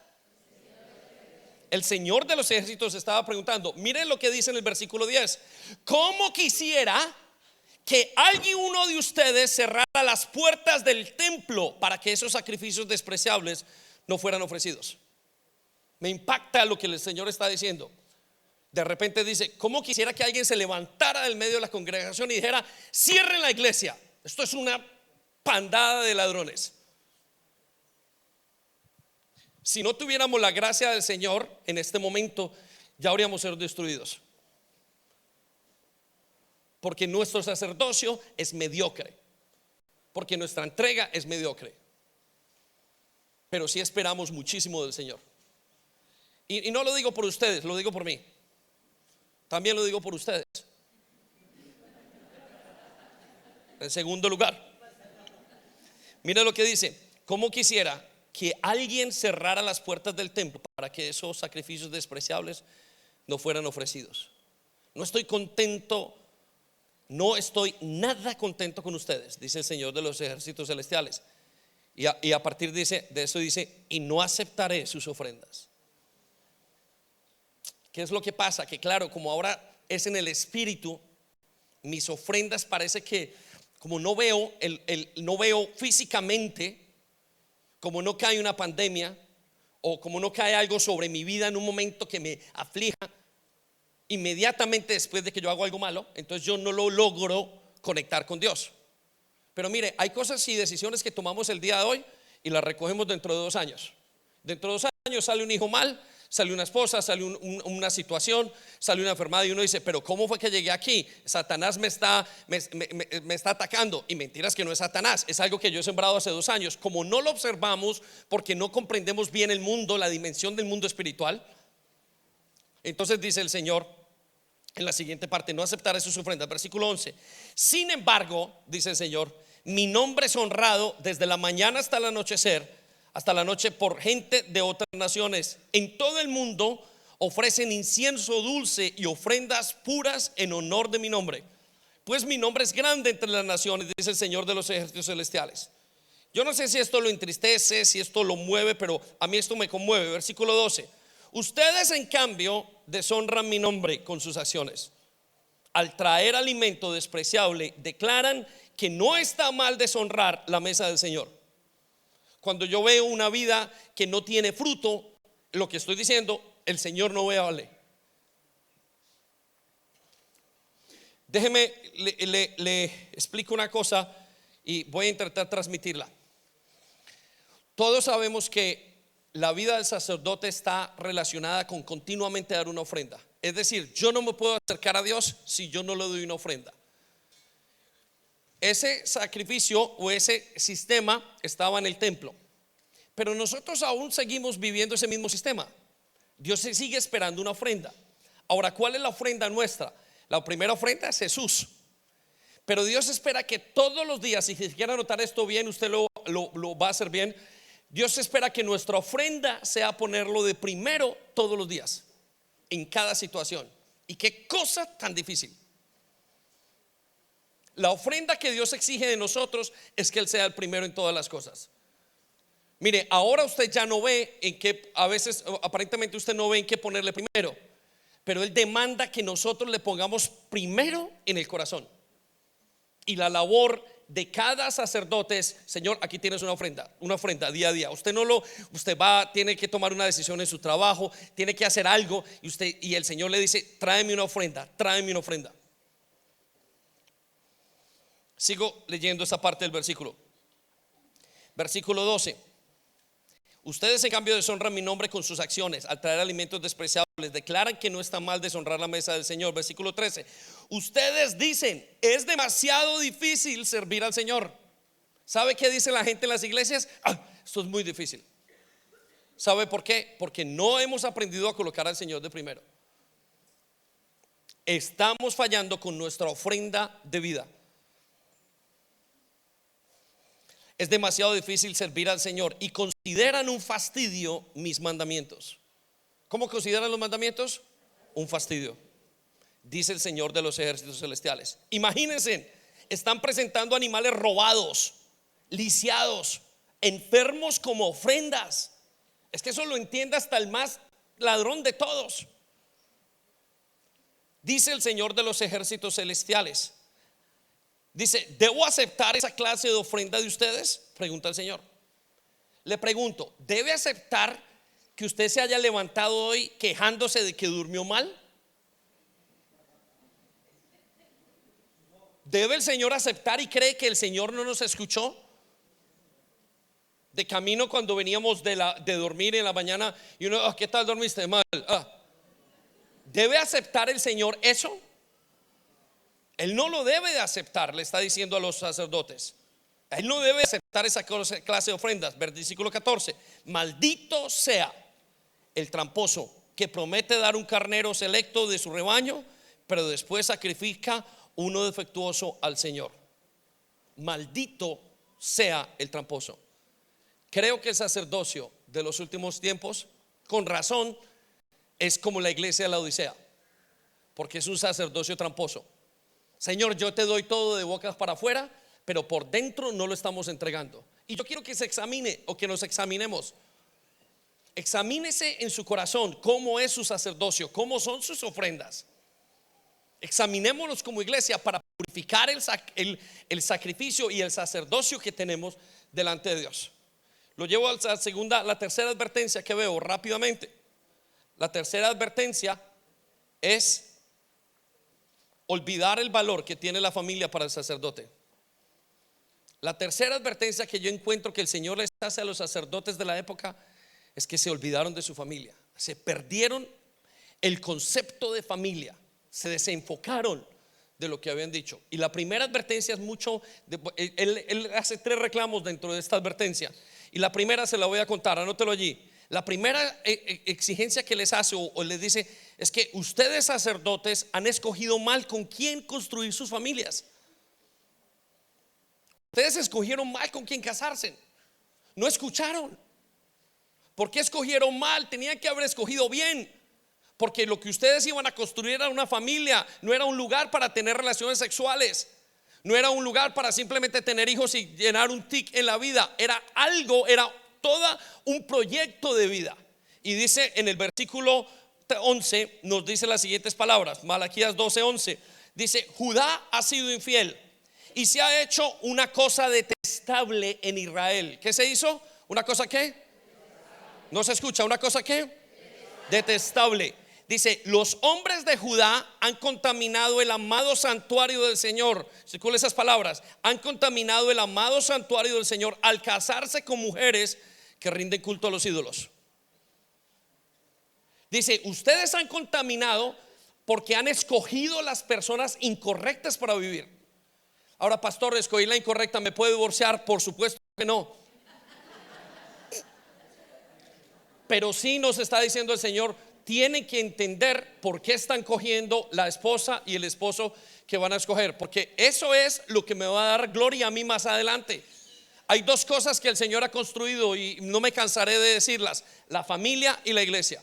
El Señor de los ejércitos estaba preguntando. Miren lo que dice en el versículo 10. ¿Cómo quisiera que alguno de ustedes cerrara las puertas del templo para que esos sacrificios despreciables no fueran ofrecidos? Me impacta lo que el Señor está diciendo. De repente dice, ¿cómo quisiera que alguien se levantara del medio de la congregación y dijera, cierren la iglesia, esto es una pandada de ladrones? Si no tuviéramos la gracia del Señor en este momento, ya habríamos sido destruidos. Porque nuestro sacerdocio es mediocre, porque nuestra entrega es mediocre. Pero sí esperamos muchísimo del Señor. Y no lo digo por ustedes, lo digo por mí. También lo digo por ustedes. En segundo lugar, mira lo que dice: cómo quisiera que alguien cerrara las puertas del templo para que esos sacrificios despreciables no fueran ofrecidos. No estoy contento, no estoy nada contento con ustedes, dice el Señor de los ejércitos celestiales. Y a partir de eso dice: y no aceptaré sus ofrendas. ¿Qué es lo que pasa? Que claro, como ahora es en el espíritu, mis ofrendas parece que, como no veo no veo físicamente, como no cae una pandemia o como no cae algo sobre mi vida en un momento que me aflija inmediatamente después de que yo hago algo malo, entonces yo no lo logro conectar con Dios. Pero mire, hay cosas y decisiones que tomamos el día de hoy y las recogemos dentro de 2 años. Dentro de 2 años sale un hijo mal, sale una esposa, sale una situación, sale una enfermedad, y uno dice: pero ¿cómo fue que llegué aquí? Satanás me está atacando. Y mentiras que no es Satanás, es algo que yo he sembrado hace 2 años. Como no lo observamos porque no comprendemos bien el mundo, la dimensión del mundo espiritual, entonces dice el Señor en la siguiente parte: no aceptaré sus ofrendas. Versículo 11: sin embargo, dice el Señor, mi nombre es honrado desde la mañana hasta el anochecer, hasta la noche, por gente de otras naciones. En todo el mundo ofrecen incienso dulce y ofrendas puras en honor de mi nombre, pues mi nombre es grande entre las naciones, dice el Señor de los ejércitos celestiales. Yo no sé si esto lo entristece, si esto lo mueve, pero a mí esto me conmueve. Versículo 12: ustedes en cambio deshonran mi nombre con sus acciones. Al traer alimento despreciable, declaran que no está mal deshonrar la mesa del Señor. Cuando yo veo una vida que no tiene fruto, lo que estoy diciendo, el Señor no vale. Déjeme, le explico una cosa y voy a intentar transmitirla. Todos sabemos que la vida del sacerdote está relacionada con continuamente dar una ofrenda. Es decir, yo no me puedo acercar a Dios si yo no le doy una ofrenda. Ese sacrificio o ese sistema estaba en el templo, pero nosotros aún seguimos viviendo ese mismo sistema. Dios se sigue esperando una ofrenda. Ahora, ¿cuál es la ofrenda nuestra? La primera ofrenda es Jesús, pero Dios espera que todos los días, y si quiere anotar esto bien, usted lo va a hacer bien. Dios espera que nuestra ofrenda sea ponerlo de primero todos los días, en cada situación. Y qué cosa tan difícil. La ofrenda que Dios exige de nosotros es que Él sea el primero en todas las cosas. Mire, ahora usted ya no ve en qué, a veces aparentemente usted no ve en qué ponerle primero, pero Él demanda que nosotros le pongamos primero en el corazón. Y la labor de cada sacerdote es: Señor, aquí tienes una ofrenda día a día. Usted tiene que tomar una decisión en su trabajo, tiene que hacer algo, y el Señor le dice: tráeme una ofrenda, tráeme una ofrenda. Sigo leyendo esa parte del versículo. Versículo 12: ustedes en cambio deshonran mi nombre con sus acciones. Al traer alimentos despreciables, declaran que no está mal deshonrar la mesa del Señor. Versículo 13: ustedes dicen: es demasiado difícil servir al Señor. ¿Sabe qué dice la gente en las iglesias? Esto es muy difícil. ¿Sabe por qué? Porque no hemos aprendido a colocar al Señor de primero. Estamos fallando con nuestra ofrenda de vida. Es demasiado difícil servir al Señor y consideran un fastidio mis mandamientos. ¿Cómo consideran los mandamientos? Un fastidio, dice el Señor de los ejércitos celestiales. Imagínense, están presentando animales robados, lisiados, enfermos como ofrendas. Es que eso lo entiende hasta el más ladrón de todos. Dice el Señor de los ejércitos celestiales. Dice: ¿debo aceptar esa clase de ofrenda de ustedes? Pregunta el Señor. Le pregunto: ¿debe aceptar que usted se haya levantado hoy quejándose de que durmió mal? ¿Debe el Señor aceptar y cree que el Señor no nos escuchó? De camino cuando veníamos de dormir en la mañana y uno: ¿qué tal dormiste? Mal. ¿Debe aceptar el Señor eso? Él no lo debe de aceptar, le está diciendo a los sacerdotes. Él no debe aceptar esa clase de ofrendas. Versículo 14: maldito sea el tramposo que promete dar un carnero selecto de su rebaño, pero después sacrifica uno defectuoso al Señor. maldito sea el tramposo. Creo que el sacerdocio de los últimos tiempos, con razón, es como la iglesia de la Odisea, porque es un sacerdocio tramposo. Señor, yo te doy todo de bocas para afuera, pero por dentro no lo estamos entregando. Y yo quiero que se examine, o que nos examinemos. Examínese en su corazón cómo es su sacerdocio, cómo son sus ofrendas. Examinémonos como iglesia para purificar el sacrificio y el sacerdocio que tenemos delante de Dios. Lo llevo a la tercera advertencia que veo rápidamente. La tercera advertencia es olvidar el valor que tiene la familia para el sacerdote. La tercera advertencia que yo encuentro que el Señor les hace a los sacerdotes de la época es que se olvidaron de su familia, se perdieron el concepto de familia, se desenfocaron de lo que habían dicho. Y la primera advertencia es él hace 3 reclamos dentro de esta advertencia, y la primera se la voy a contar, anótelo allí. La primera exigencia que les hace o les dice es que ustedes sacerdotes han escogido mal con quién construir sus familias. Ustedes escogieron mal con quién casarse, no escucharon. ¿Por qué escogieron mal? Tenían que haber escogido bien, porque lo que ustedes iban a construir era una familia, no era un lugar para tener relaciones sexuales, no era un lugar para simplemente tener hijos y llenar un tic en la vida. Era todo un proyecto de vida. Y dice en el versículo 11, nos dice las siguientes palabras, Malaquías 12:11, dice: Judá ha sido infiel y se ha hecho una cosa detestable en Israel. ¿Qué se hizo? ¿Una cosa qué? No se escucha. ¿Una cosa qué? Detestable. Dice: los hombres de Judá han contaminado el amado santuario del Señor. Circula esas palabras. Han contaminado el amado santuario del Señor al casarse con mujeres que rinden culto a los ídolos. Dice: ustedes han contaminado porque han escogido las personas incorrectas para vivir. Ahora, pastor, escogí la incorrecta, ¿me puede divorciar? Por supuesto que no. Pero sí nos está diciendo el Señor: tienen que entender por qué están cogiendo la esposa y el esposo que van a escoger, porque eso es lo que me va a dar gloria a mí más adelante. Hay 2 cosas que el Señor ha construido y no me cansaré de decirlas: la familia y la iglesia.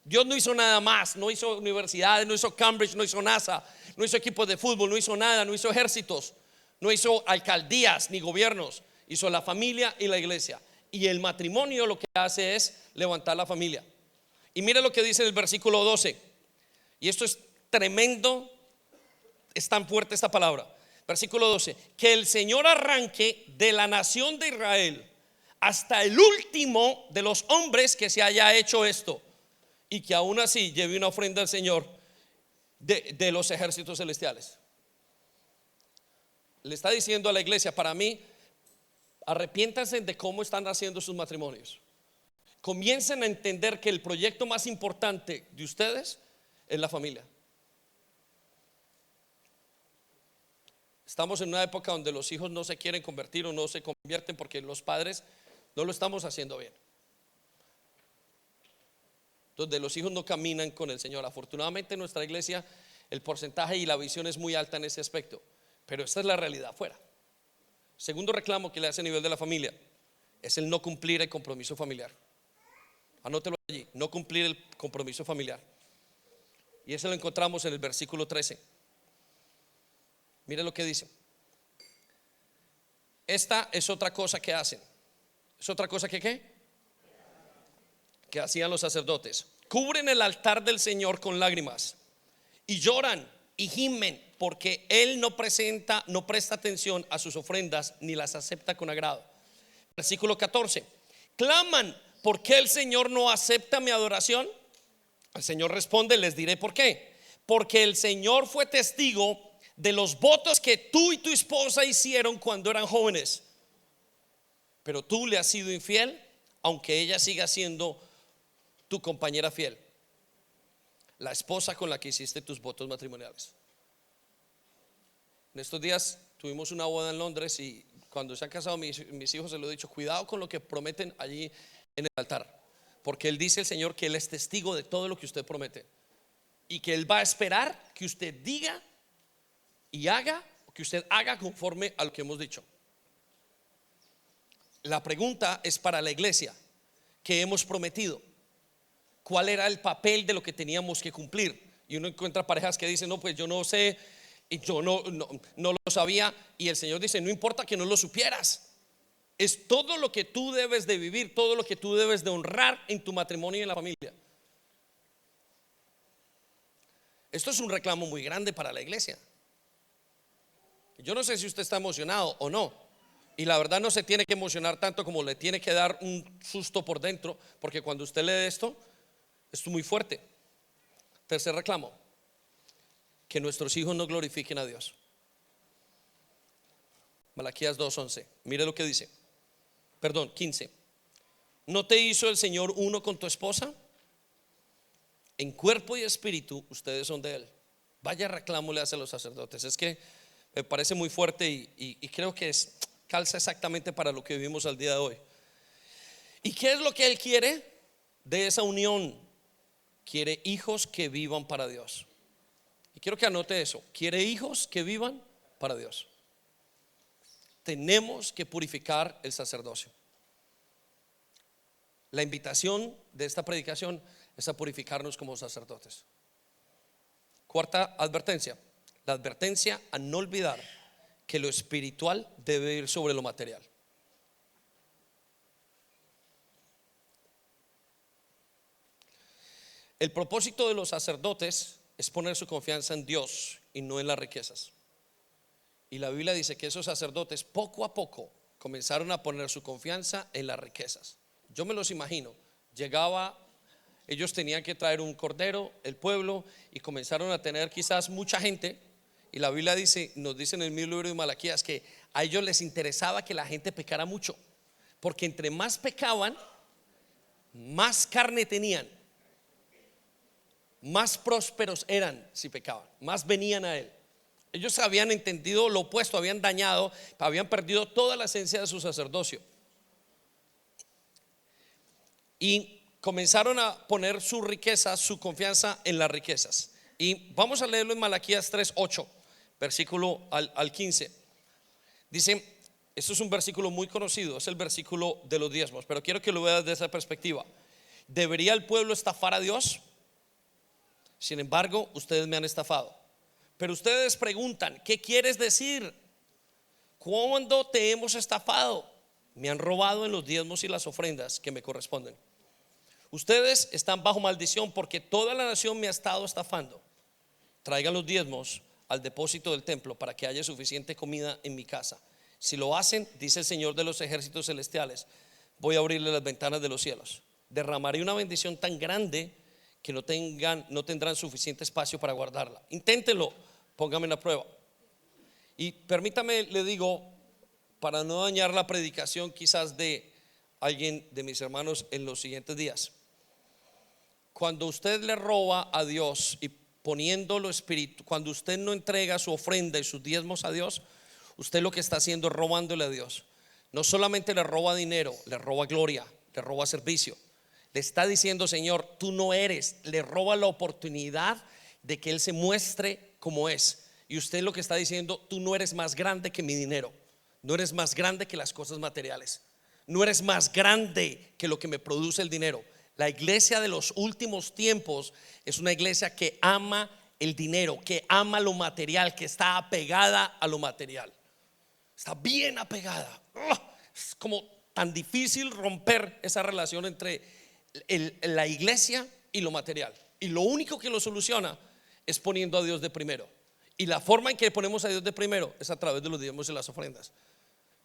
Dios no hizo nada más, no hizo universidades, no hizo Cambridge, no hizo NASA, no hizo equipos de fútbol, no hizo nada, no hizo ejércitos, no hizo alcaldías ni gobiernos. Hizo la familia y la iglesia. Y el matrimonio lo que hace es levantar la familia. Y mire lo que dice el versículo 12. Y esto es tremendo, es tan fuerte esta palabra. Versículo 12: que el Señor arranque de la nación de Israel hasta el último de los hombres que se haya hecho esto, y que aún así lleve una ofrenda al Señor de los ejércitos celestiales. Le está diciendo a la iglesia: para mí, arrepiéntanse de cómo están haciendo sus matrimonios. Comiencen a entender que el proyecto más importante de ustedes es la familia. Estamos en una época donde los hijos no se quieren convertir o no se convierten porque los padres no lo estamos haciendo bien, donde los hijos no caminan con el Señor. Afortunadamente en nuestra iglesia el porcentaje y la visión es muy alta en ese aspecto, pero esta es la realidad afuera. Segundo reclamo que le hace a nivel de la familia es el no cumplir el compromiso familiar. Anótelo allí: no cumplir el compromiso familiar. Y eso lo encontramos en el versículo 13. Mire lo que dice. Esta es otra cosa que hacen. Es otra cosa que ¿qué? Que hacían los sacerdotes. Cubren el altar del Señor con lágrimas y lloran y gimen porque Él no presta atención a sus ofrendas ni las acepta con agrado. Versículo 14. Claman: ¿por qué el Señor no acepta mi adoración? El Señor responde: les diré por qué. Porque el Señor fue testigo de los votos que tú y tu esposa hicieron cuando eran jóvenes, pero tú le has sido infiel, aunque ella siga siendo tu compañera fiel, la esposa con la que hiciste tus votos matrimoniales. En estos días tuvimos una boda en Londres y cuando se han casado mis hijos se lo he dicho: cuidado con lo que prometen allí en el altar, porque Él dice, el Señor, que Él es testigo de todo lo que usted promete y que Él va a esperar que usted diga y haga, que usted haga conforme a lo que hemos dicho. la pregunta es para la iglesia: ¿qué hemos prometido? ¿Cuál era el papel de lo que teníamos que cumplir? Y uno encuentra parejas que dicen: no, pues yo no sé, y yo no lo sabía. Y el Señor dice: no importa que no lo supieras, es todo lo que tú debes de vivir, todo lo que tú debes de honrar en tu matrimonio y en la familia. Esto es un reclamo muy grande para la iglesia. Yo no sé si usted está emocionado o no, y la verdad no se tiene que emocionar tanto como le tiene que dar un susto por dentro, porque cuando usted lee esto es muy fuerte. Tercer reclamo: que nuestros hijos no glorifiquen a Dios. Malaquías 2:11, mire lo que dice. 15. ¿No te hizo el Señor uno con tu esposa? En cuerpo y espíritu ustedes son de Él. Vaya reclamo le hace a los sacerdotes. Es que me parece muy fuerte y creo que calza exactamente para lo que vivimos al día de hoy. ¿Y qué es lo que Él quiere de esa unión? Quiere hijos que vivan para Dios. Y quiero que anote eso: quiere hijos que vivan para Dios. Tenemos que purificar el sacerdocio. La invitación de esta predicación es a purificarnos como sacerdotes. Cuarta advertencia: la advertencia a no olvidar que lo espiritual debe ir sobre lo material. El propósito de los sacerdotes es poner su confianza en Dios y no en las riquezas. Y la Biblia dice que esos sacerdotes poco a poco comenzaron a poner su confianza en las riquezas. Yo me los imagino, ellos tenían que traer un cordero, el pueblo, y comenzaron a tener quizás mucha gente. Y la Biblia nos dice en el mismo libro de Malaquías que a ellos les interesaba que la gente pecara mucho, porque entre más pecaban, más carne tenían, más prósperos eran si pecaban, más venían a Él. Ellos habían entendido lo opuesto, habían dañado, habían perdido toda la esencia de su sacerdocio. Y comenzaron a poner su riqueza, su confianza en las riquezas. Y vamos a leerlo en Malaquías 3:8, versículo al 15. Dice, esto es un versículo muy conocido, es el versículo de los diezmos, pero quiero que lo veas desde esa perspectiva. ¿Debería el pueblo estafar a Dios? Sin embargo, ustedes me han estafado. Pero ustedes preguntan: ¿qué quieres decir? ¿Cuándo te hemos estafado? Me han robado en los diezmos y las ofrendas que me corresponden. Ustedes están bajo maldición porque toda la nación me ha estado estafando. Traigan los diezmos al depósito del templo para que haya suficiente comida en mi casa. Si lo hacen, dice el Señor de los ejércitos celestiales, voy a abrirle las ventanas de los cielos. Derramaré una bendición tan grande que no tendrán suficiente espacio para guardarla. Inténtenlo, póngame en la prueba. Y permítame, le digo, para no dañar la predicación quizás de alguien de mis hermanos en los siguientes días: cuando usted le roba a Dios y poniéndolo espíritu, cuando usted no entrega su ofrenda y sus diezmos a Dios, usted lo que está haciendo es robándole a Dios. No solamente le roba dinero, le roba gloria, le roba servicio. Le está diciendo: Señor, tú no eres. Le roba la oportunidad de que Él se muestre como es. Y usted lo que está diciendo: tú no eres más grande que mi dinero, no eres más grande que las cosas materiales, no eres más grande que lo que me produce el dinero. La iglesia de los últimos tiempos es una iglesia que ama el dinero, que ama lo material, que está apegada a lo material. Está bien apegada. Es como tan difícil romper esa relación entre la iglesia y lo material. Y lo único que lo soluciona es poniendo a Dios de primero. Y la forma en que ponemos a Dios de primero es a través de los diezmos y las ofrendas.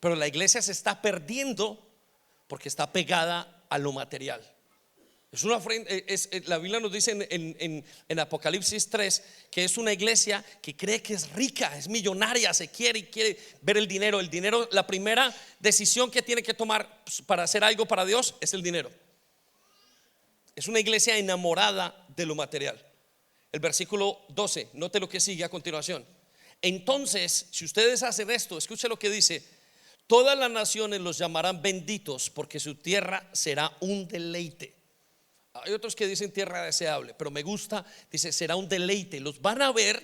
Pero la iglesia se está perdiendo porque está pegada a lo material. Es una ofrenda, la Biblia nos dice en Apocalipsis 3 que es una iglesia que cree que es rica, es millonaria, quiere ver el dinero. El dinero, la primera decisión que tiene que tomar para hacer algo para Dios es el dinero. Es una iglesia enamorada de lo material. El versículo 12, note lo que sigue a continuación. Entonces, si ustedes hacen esto, escuche lo que dice: todas las naciones los llamarán benditos, porque su tierra será un deleite. Hay otros que dicen tierra deseable, pero me gusta, dice será un deleite. Los van a ver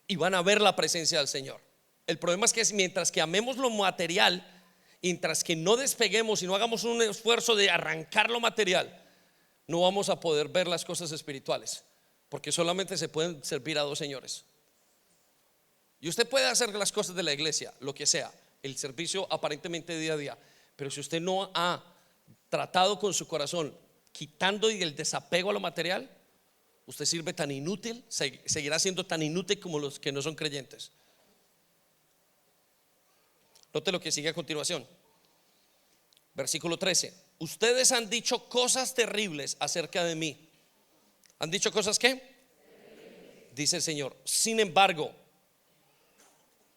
y van a ver la presencia del Señor. El problema es que mientras que amemos lo material mientras que no despeguemos y no hagamos un esfuerzo de arrancar lo material, no vamos a poder ver las cosas espirituales, porque solamente se pueden servir a dos señores. Y usted puede hacer las cosas de la iglesia, lo que sea, el servicio aparentemente día a día, pero si usted no ha tratado con su corazón, quitando el desapego a lo material, usted sirve tan inútil, seguirá siendo tan inútil como los que no son creyentes. Note lo que sigue a continuación. Versículo 13. Ustedes han dicho cosas terribles acerca de mí. ¿Han dicho cosas qué? Dice el Señor. Sin embargo,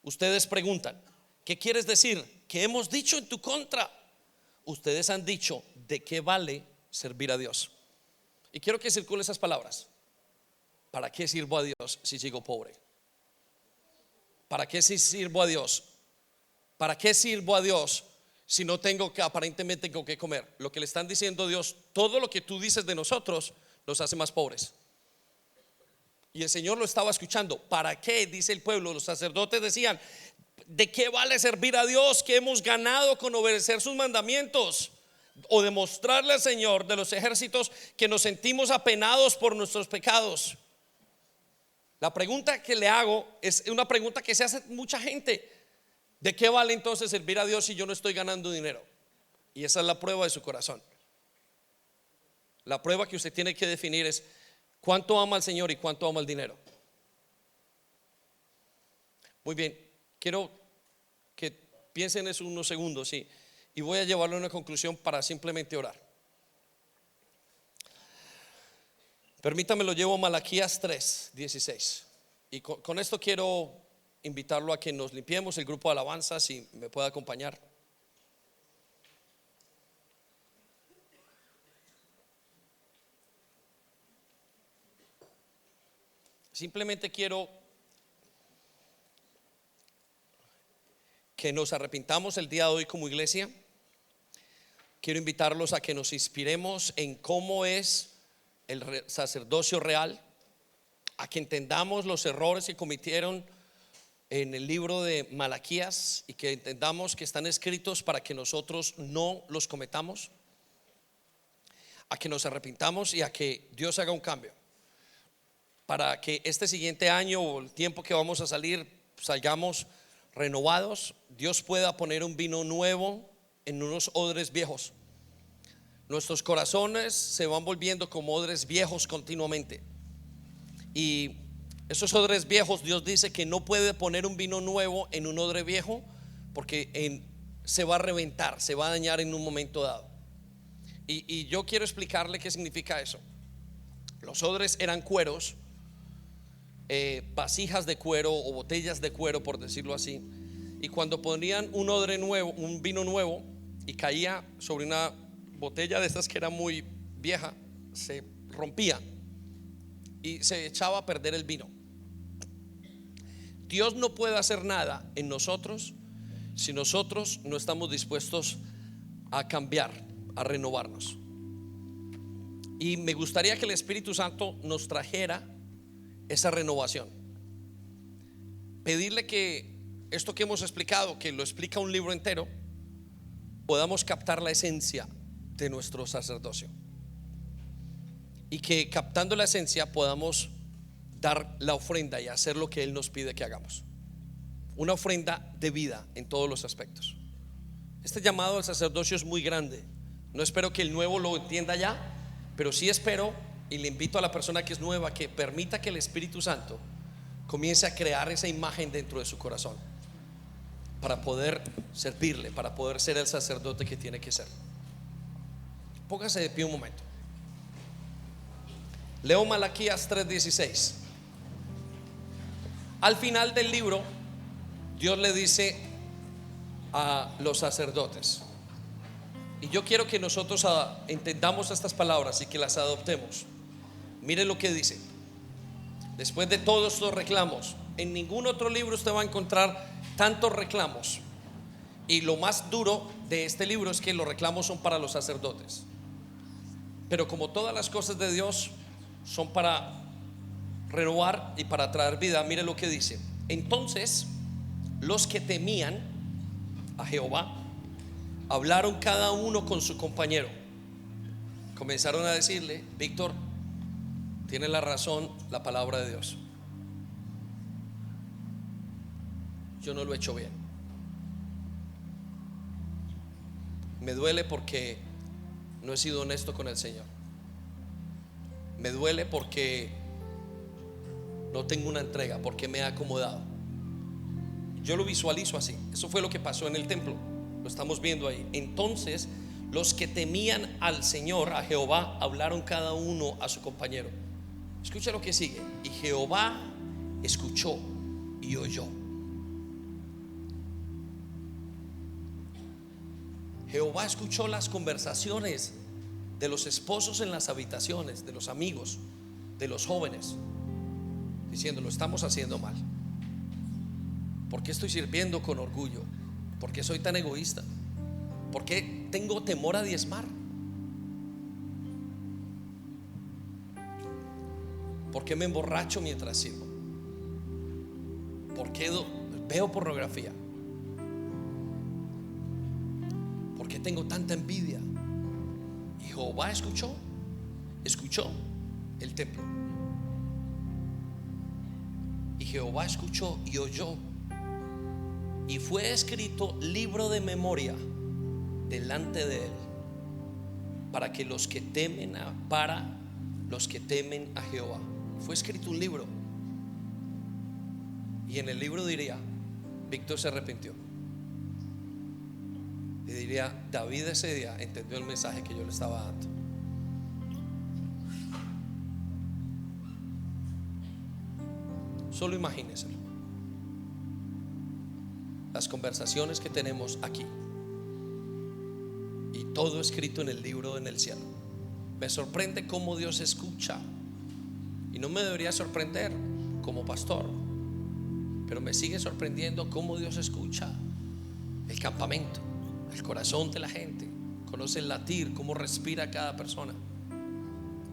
ustedes preguntan, ¿qué quieres decir? ¿Qué hemos dicho en tu contra? Ustedes han dicho, ¿de qué vale servir a Dios? Y quiero que circule esas palabras. ¿Para qué sirvo a Dios si sigo pobre? ¿Para qué si sirvo a Dios? ¿Para qué sirvo a Dios si no tengo que aparentemente con qué comer? Lo que le están diciendo a Dios, todo lo que tú dices de nosotros nos hace más pobres. Y el Señor lo estaba escuchando. ¿Para qué? Dice el pueblo. Los sacerdotes decían, ¿de qué vale servir a Dios? ¿Qué hemos ganado con obedecer sus mandamientos? O demostrarle al Señor de los ejércitos que nos sentimos apenados por nuestros pecados. La pregunta que le hago es una pregunta que se hace mucha gente. ¿De qué vale entonces servir a Dios si yo no estoy ganando dinero? Y esa es la prueba de su corazón. La prueba que usted tiene que definir es cuánto ama al Señor y cuánto ama el dinero. Muy bien, quiero que piensen eso unos segundos, sí, y voy a llevarlo a una conclusión para simplemente orar. Permítame, lo llevo a Malaquías 3:16. Y con esto quiero invitarlo a que nos limpiemos. El grupo de alabanza, si me puede acompañar. Simplemente quiero que nos arrepintamos el día de hoy como iglesia. Quiero invitarlos a que nos inspiremos en cómo es el sacerdocio real, a que entendamos los errores que cometieron en el libro de Malaquías y que entendamos que están escritos para que nosotros no los cometamos, a que nos arrepintamos y a que Dios haga un cambio, para que este siguiente año o el tiempo que vamos a salir salgamos renovados. Dios pueda poner un vino nuevo en unos odres viejos. Nuestros corazones se van volviendo como odres viejos continuamente, y esos odres viejos, Dios dice que no puede poner un vino nuevo en un odre viejo, porque se va a reventar, se va a dañar en un momento dado. Y yo quiero explicarle qué significa eso. Los odres eran cueros, vasijas de cuero o botellas de cuero, por decirlo así. Y cuando ponían un odre nuevo, un vino nuevo, y caía sobre una botella de estas que era muy vieja, se rompía y se echaba a perder el vino. Dios no puede hacer nada en nosotros si nosotros no estamos dispuestos a cambiar, a renovarnos. Y me gustaría que el Espíritu Santo nos trajera esa renovación. Pedirle que esto que hemos explicado, que lo explica un libro entero, podamos captar la esencia de nuestro sacerdocio, y que captando la esencia podamos dar la ofrenda y hacer lo que Él nos pide que hagamos. Una ofrenda de vida en todos los aspectos. Este llamado al sacerdocio es muy grande. No espero que el nuevo lo entienda ya, pero sí espero, y le invito a la persona que es nueva, que permita que el Espíritu Santo comience a crear esa imagen dentro de su corazón para poder servirle, para poder ser el sacerdote que tiene que ser. Póngase de pie un momento. Leo Malaquías 3:16. Al final del libro, Dios le dice a los sacerdotes, y yo quiero que nosotros entendamos estas palabras y que las adoptemos. Mire lo que dice. Después de todos estos reclamos, en ningún otro libro usted va a encontrar tantos reclamos, y lo más duro de este libro es que los reclamos son para los sacerdotes. Pero como todas las cosas de Dios son para renovar y para traer vida, mire lo que dice. Entonces los que temían a Jehová hablaron cada uno con su compañero. Comenzaron a decirle: Víctor, tiene la razón la palabra de Dios. Yo no lo he hecho bien. Me duele porque no he sido honesto con el Señor. Me duele porque no tengo una entrega, porque me he acomodado. Yo lo visualizo así. Eso fue lo que pasó en el templo. Lo estamos viendo ahí. Entonces los que temían al Señor, a Jehová, hablaron cada uno a su compañero. Escucha lo que sigue. Y Jehová escuchó y oyó. Jehová escuchó las conversaciones de los esposos en las habitaciones, de los amigos, de los jóvenes, diciendo: lo estamos haciendo mal. ¿Por qué estoy sirviendo con orgullo? ¿Por qué soy tan egoísta? ¿Por qué tengo temor a diezmar? ¿Por qué me emborracho mientras sirvo? ¿Por qué veo pornografía? ¿Por qué tengo tanta envidia? Y Jehová escuchó el templo. Y Jehová escuchó y oyó. Y fue escrito libro de memoria delante de él, para los que temen a Jehová. Fue escrito un libro. Y en el libro diría: Víctor se arrepintió. Y diría: David ese día entendió el mensaje que yo le estaba dando. Solo imagínenselo. Las conversaciones que tenemos aquí, y todo escrito en el libro en el cielo. Me sorprende cómo Dios escucha. Y no me debería sorprender como pastor, pero me sigue sorprendiendo cómo Dios escucha el campamento, el corazón de la gente. Conoce el latir, cómo respira cada persona.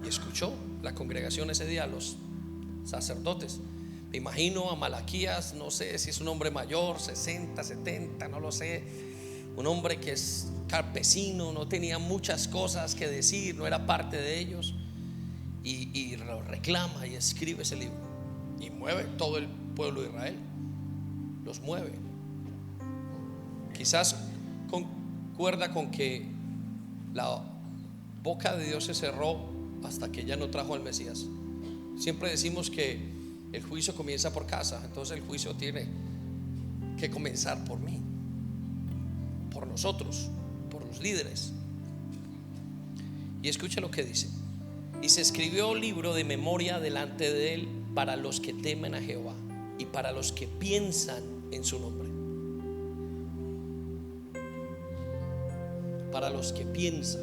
Y escuchó la congregación ese día, los sacerdotes. Me imagino a Malaquías, no sé si es un hombre mayor, 60, 70, no lo sé. Un hombre que es campesino, no tenía muchas cosas que decir, no era parte de ellos. Y lo reclama y escribe ese libro. Y mueve todo el pueblo de Israel. Los mueve. Quizás concuerda con que la boca de Dios se cerró hasta que ya no trajo al Mesías. Siempre decimos que el juicio comienza por casa. Entonces el juicio tiene que comenzar por mí, por nosotros, por los líderes. Y escuche lo que dice: y se escribió libro de memoria delante de él para los que temen a Jehová y para los que piensan en su nombre. Para los que piensan,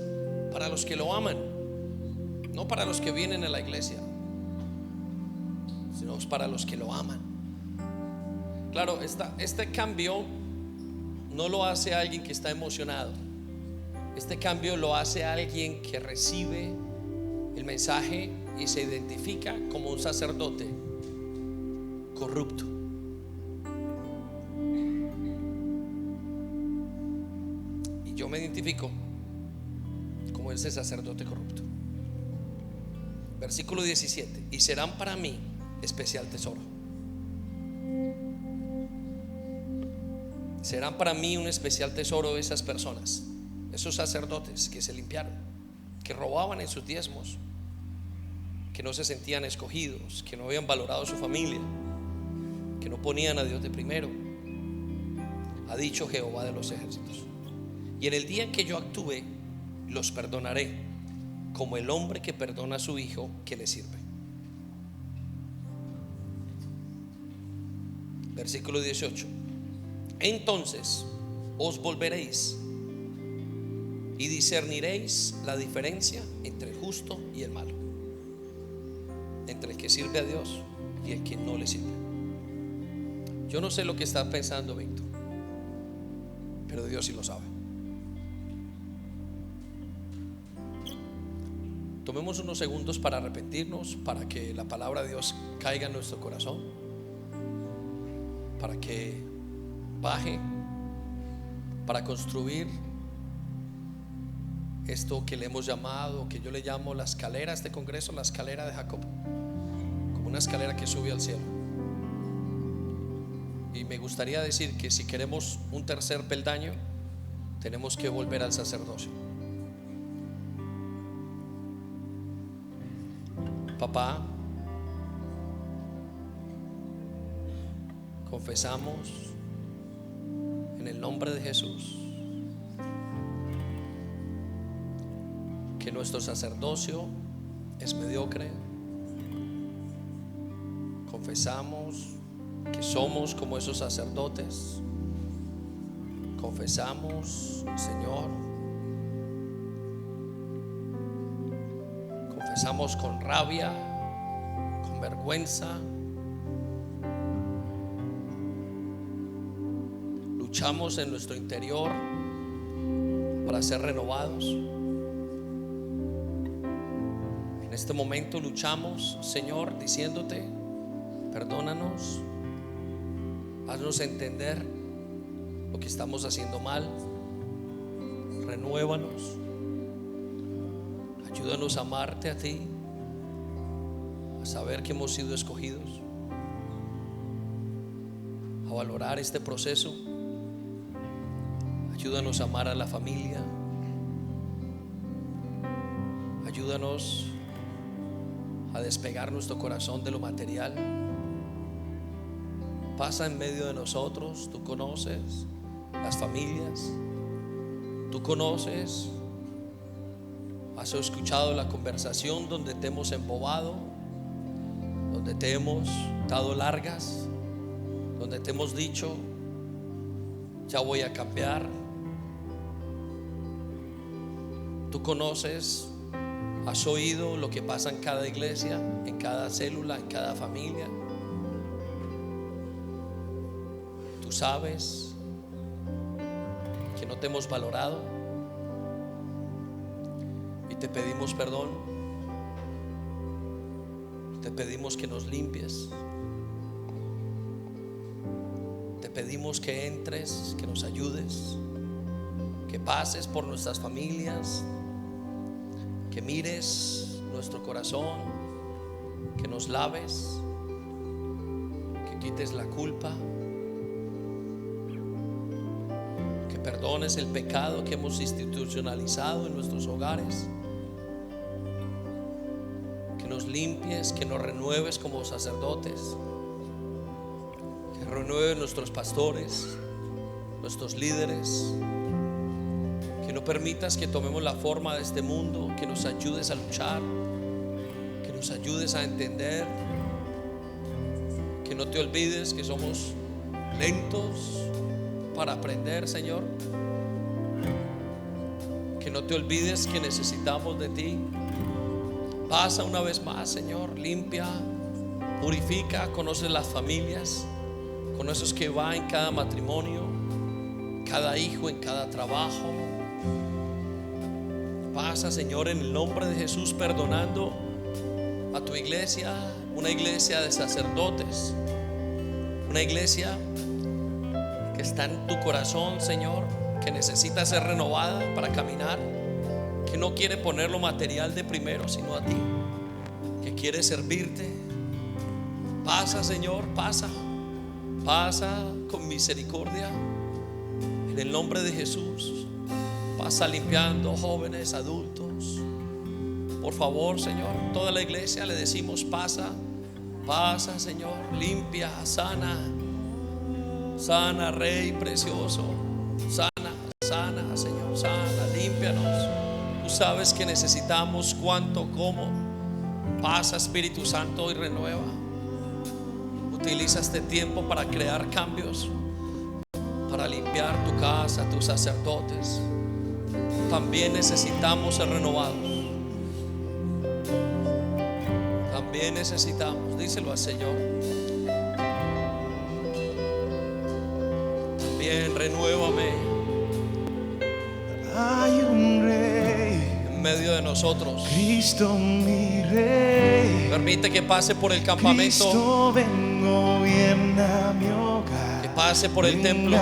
para los que lo aman, no para los que vienen a la iglesia, sino para los que lo aman. Claro, este cambio no lo hace alguien que está emocionado. Este cambio lo hace alguien que recibe el mensaje y se identifica como un sacerdote corrupto. Y yo me identifico como ese sacerdote corrupto. Versículo 17: y serán para mí especial tesoro. Serán para mí un especial tesoro esas personas, esos sacerdotes que se limpiaron, que robaban en sus diezmos, que no se sentían escogidos, que no habían valorado su familia, que no ponían a Dios de primero. Ha dicho Jehová de los ejércitos: y en el día en que yo actúe, los perdonaré, como el hombre que perdona a su hijo que le sirve. Versículo 18: entonces os volveréis y discerniréis la diferencia entre el justo y el malo, entre el que sirve a Dios y el que no le sirve. Yo no sé lo que está pensando Víctor, pero Dios sí lo sabe. Tomemos unos segundos para arrepentirnos, para que la palabra de Dios caiga en nuestro corazón, para que baje, para construir esto que le hemos llamado, que yo le llamo la escalera, este congreso, la escalera de Jacob, como una escalera que sube al cielo. Y me gustaría decir que si queremos un tercer peldaño, tenemos que volver al sacerdocio. Papá, confesamos en el nombre de Jesús que nuestro sacerdocio es mediocre. Confesamos que somos como esos sacerdotes. Confesamos, Señor, confesamos con rabia, con vergüenza. Luchamos en nuestro interior para ser renovados. En este momento luchamos, Señor, diciéndote: perdónanos, haznos entender lo que estamos haciendo mal, renuévanos, ayúdanos a amarte a ti, a saber que hemos sido escogidos, a valorar este proceso. Ayúdanos a amar a la familia, ayúdanos a despegar nuestro corazón de lo material. Pasa en medio de nosotros. Tú conoces las familias, tú conoces, has escuchado la conversación donde te hemos embobado, donde te hemos dado largas, donde te hemos dicho: ya voy a cambiar. Tú conoces, has oído lo que pasa en cada iglesia, en cada célula, en cada familia. Tú sabes que no te hemos valorado y te pedimos perdón. Te pedimos que nos limpies. Te pedimos que entres, que nos ayudes, que pases por nuestras familias, que mires nuestro corazón, que nos laves, que quites la culpa, que perdones el pecado que hemos institucionalizado en nuestros hogares, que nos limpies, que nos renueves como sacerdotes, que renueves nuestros pastores, nuestros líderes. Que no permitas que tomemos la forma de este mundo, que nos ayudes a luchar, que nos ayudes a entender, que no te olvides que somos lentos para aprender, Señor, que no te olvides que necesitamos de ti. Pasa una vez más, Señor, limpia, purifica, conoce las familias, conoces que va en cada matrimonio, cada hijo, en cada trabajo. Pasa, Señor, en el nombre de Jesús, perdonando a tu iglesia, una iglesia de sacerdotes, una iglesia que está en tu corazón, Señor, que necesita ser renovada para caminar, que no quiere poner lo material de primero, sino a ti, que quiere servirte. Pasa, Señor, pasa con misericordia, en el nombre de Jesús. Pasa limpiando jóvenes, adultos. Por favor, Señor, toda la iglesia le decimos: pasa, Señor, limpia, sana, Rey precioso, sana, Señor, sana, límpianos. Tú sabes que necesitamos cuánto, cómo. Pasa, Espíritu Santo, y renueva. Utiliza este tiempo para crear cambios, para limpiar tu casa, tus sacerdotes. También necesitamos ser renovados. También necesitamos, díselo al Señor. También renuévame. Hay un rey en medio de nosotros. Cristo mi rey. Permite que pase por el campamento, Cristo, vengo bien a mi hogar. que pase por el templo,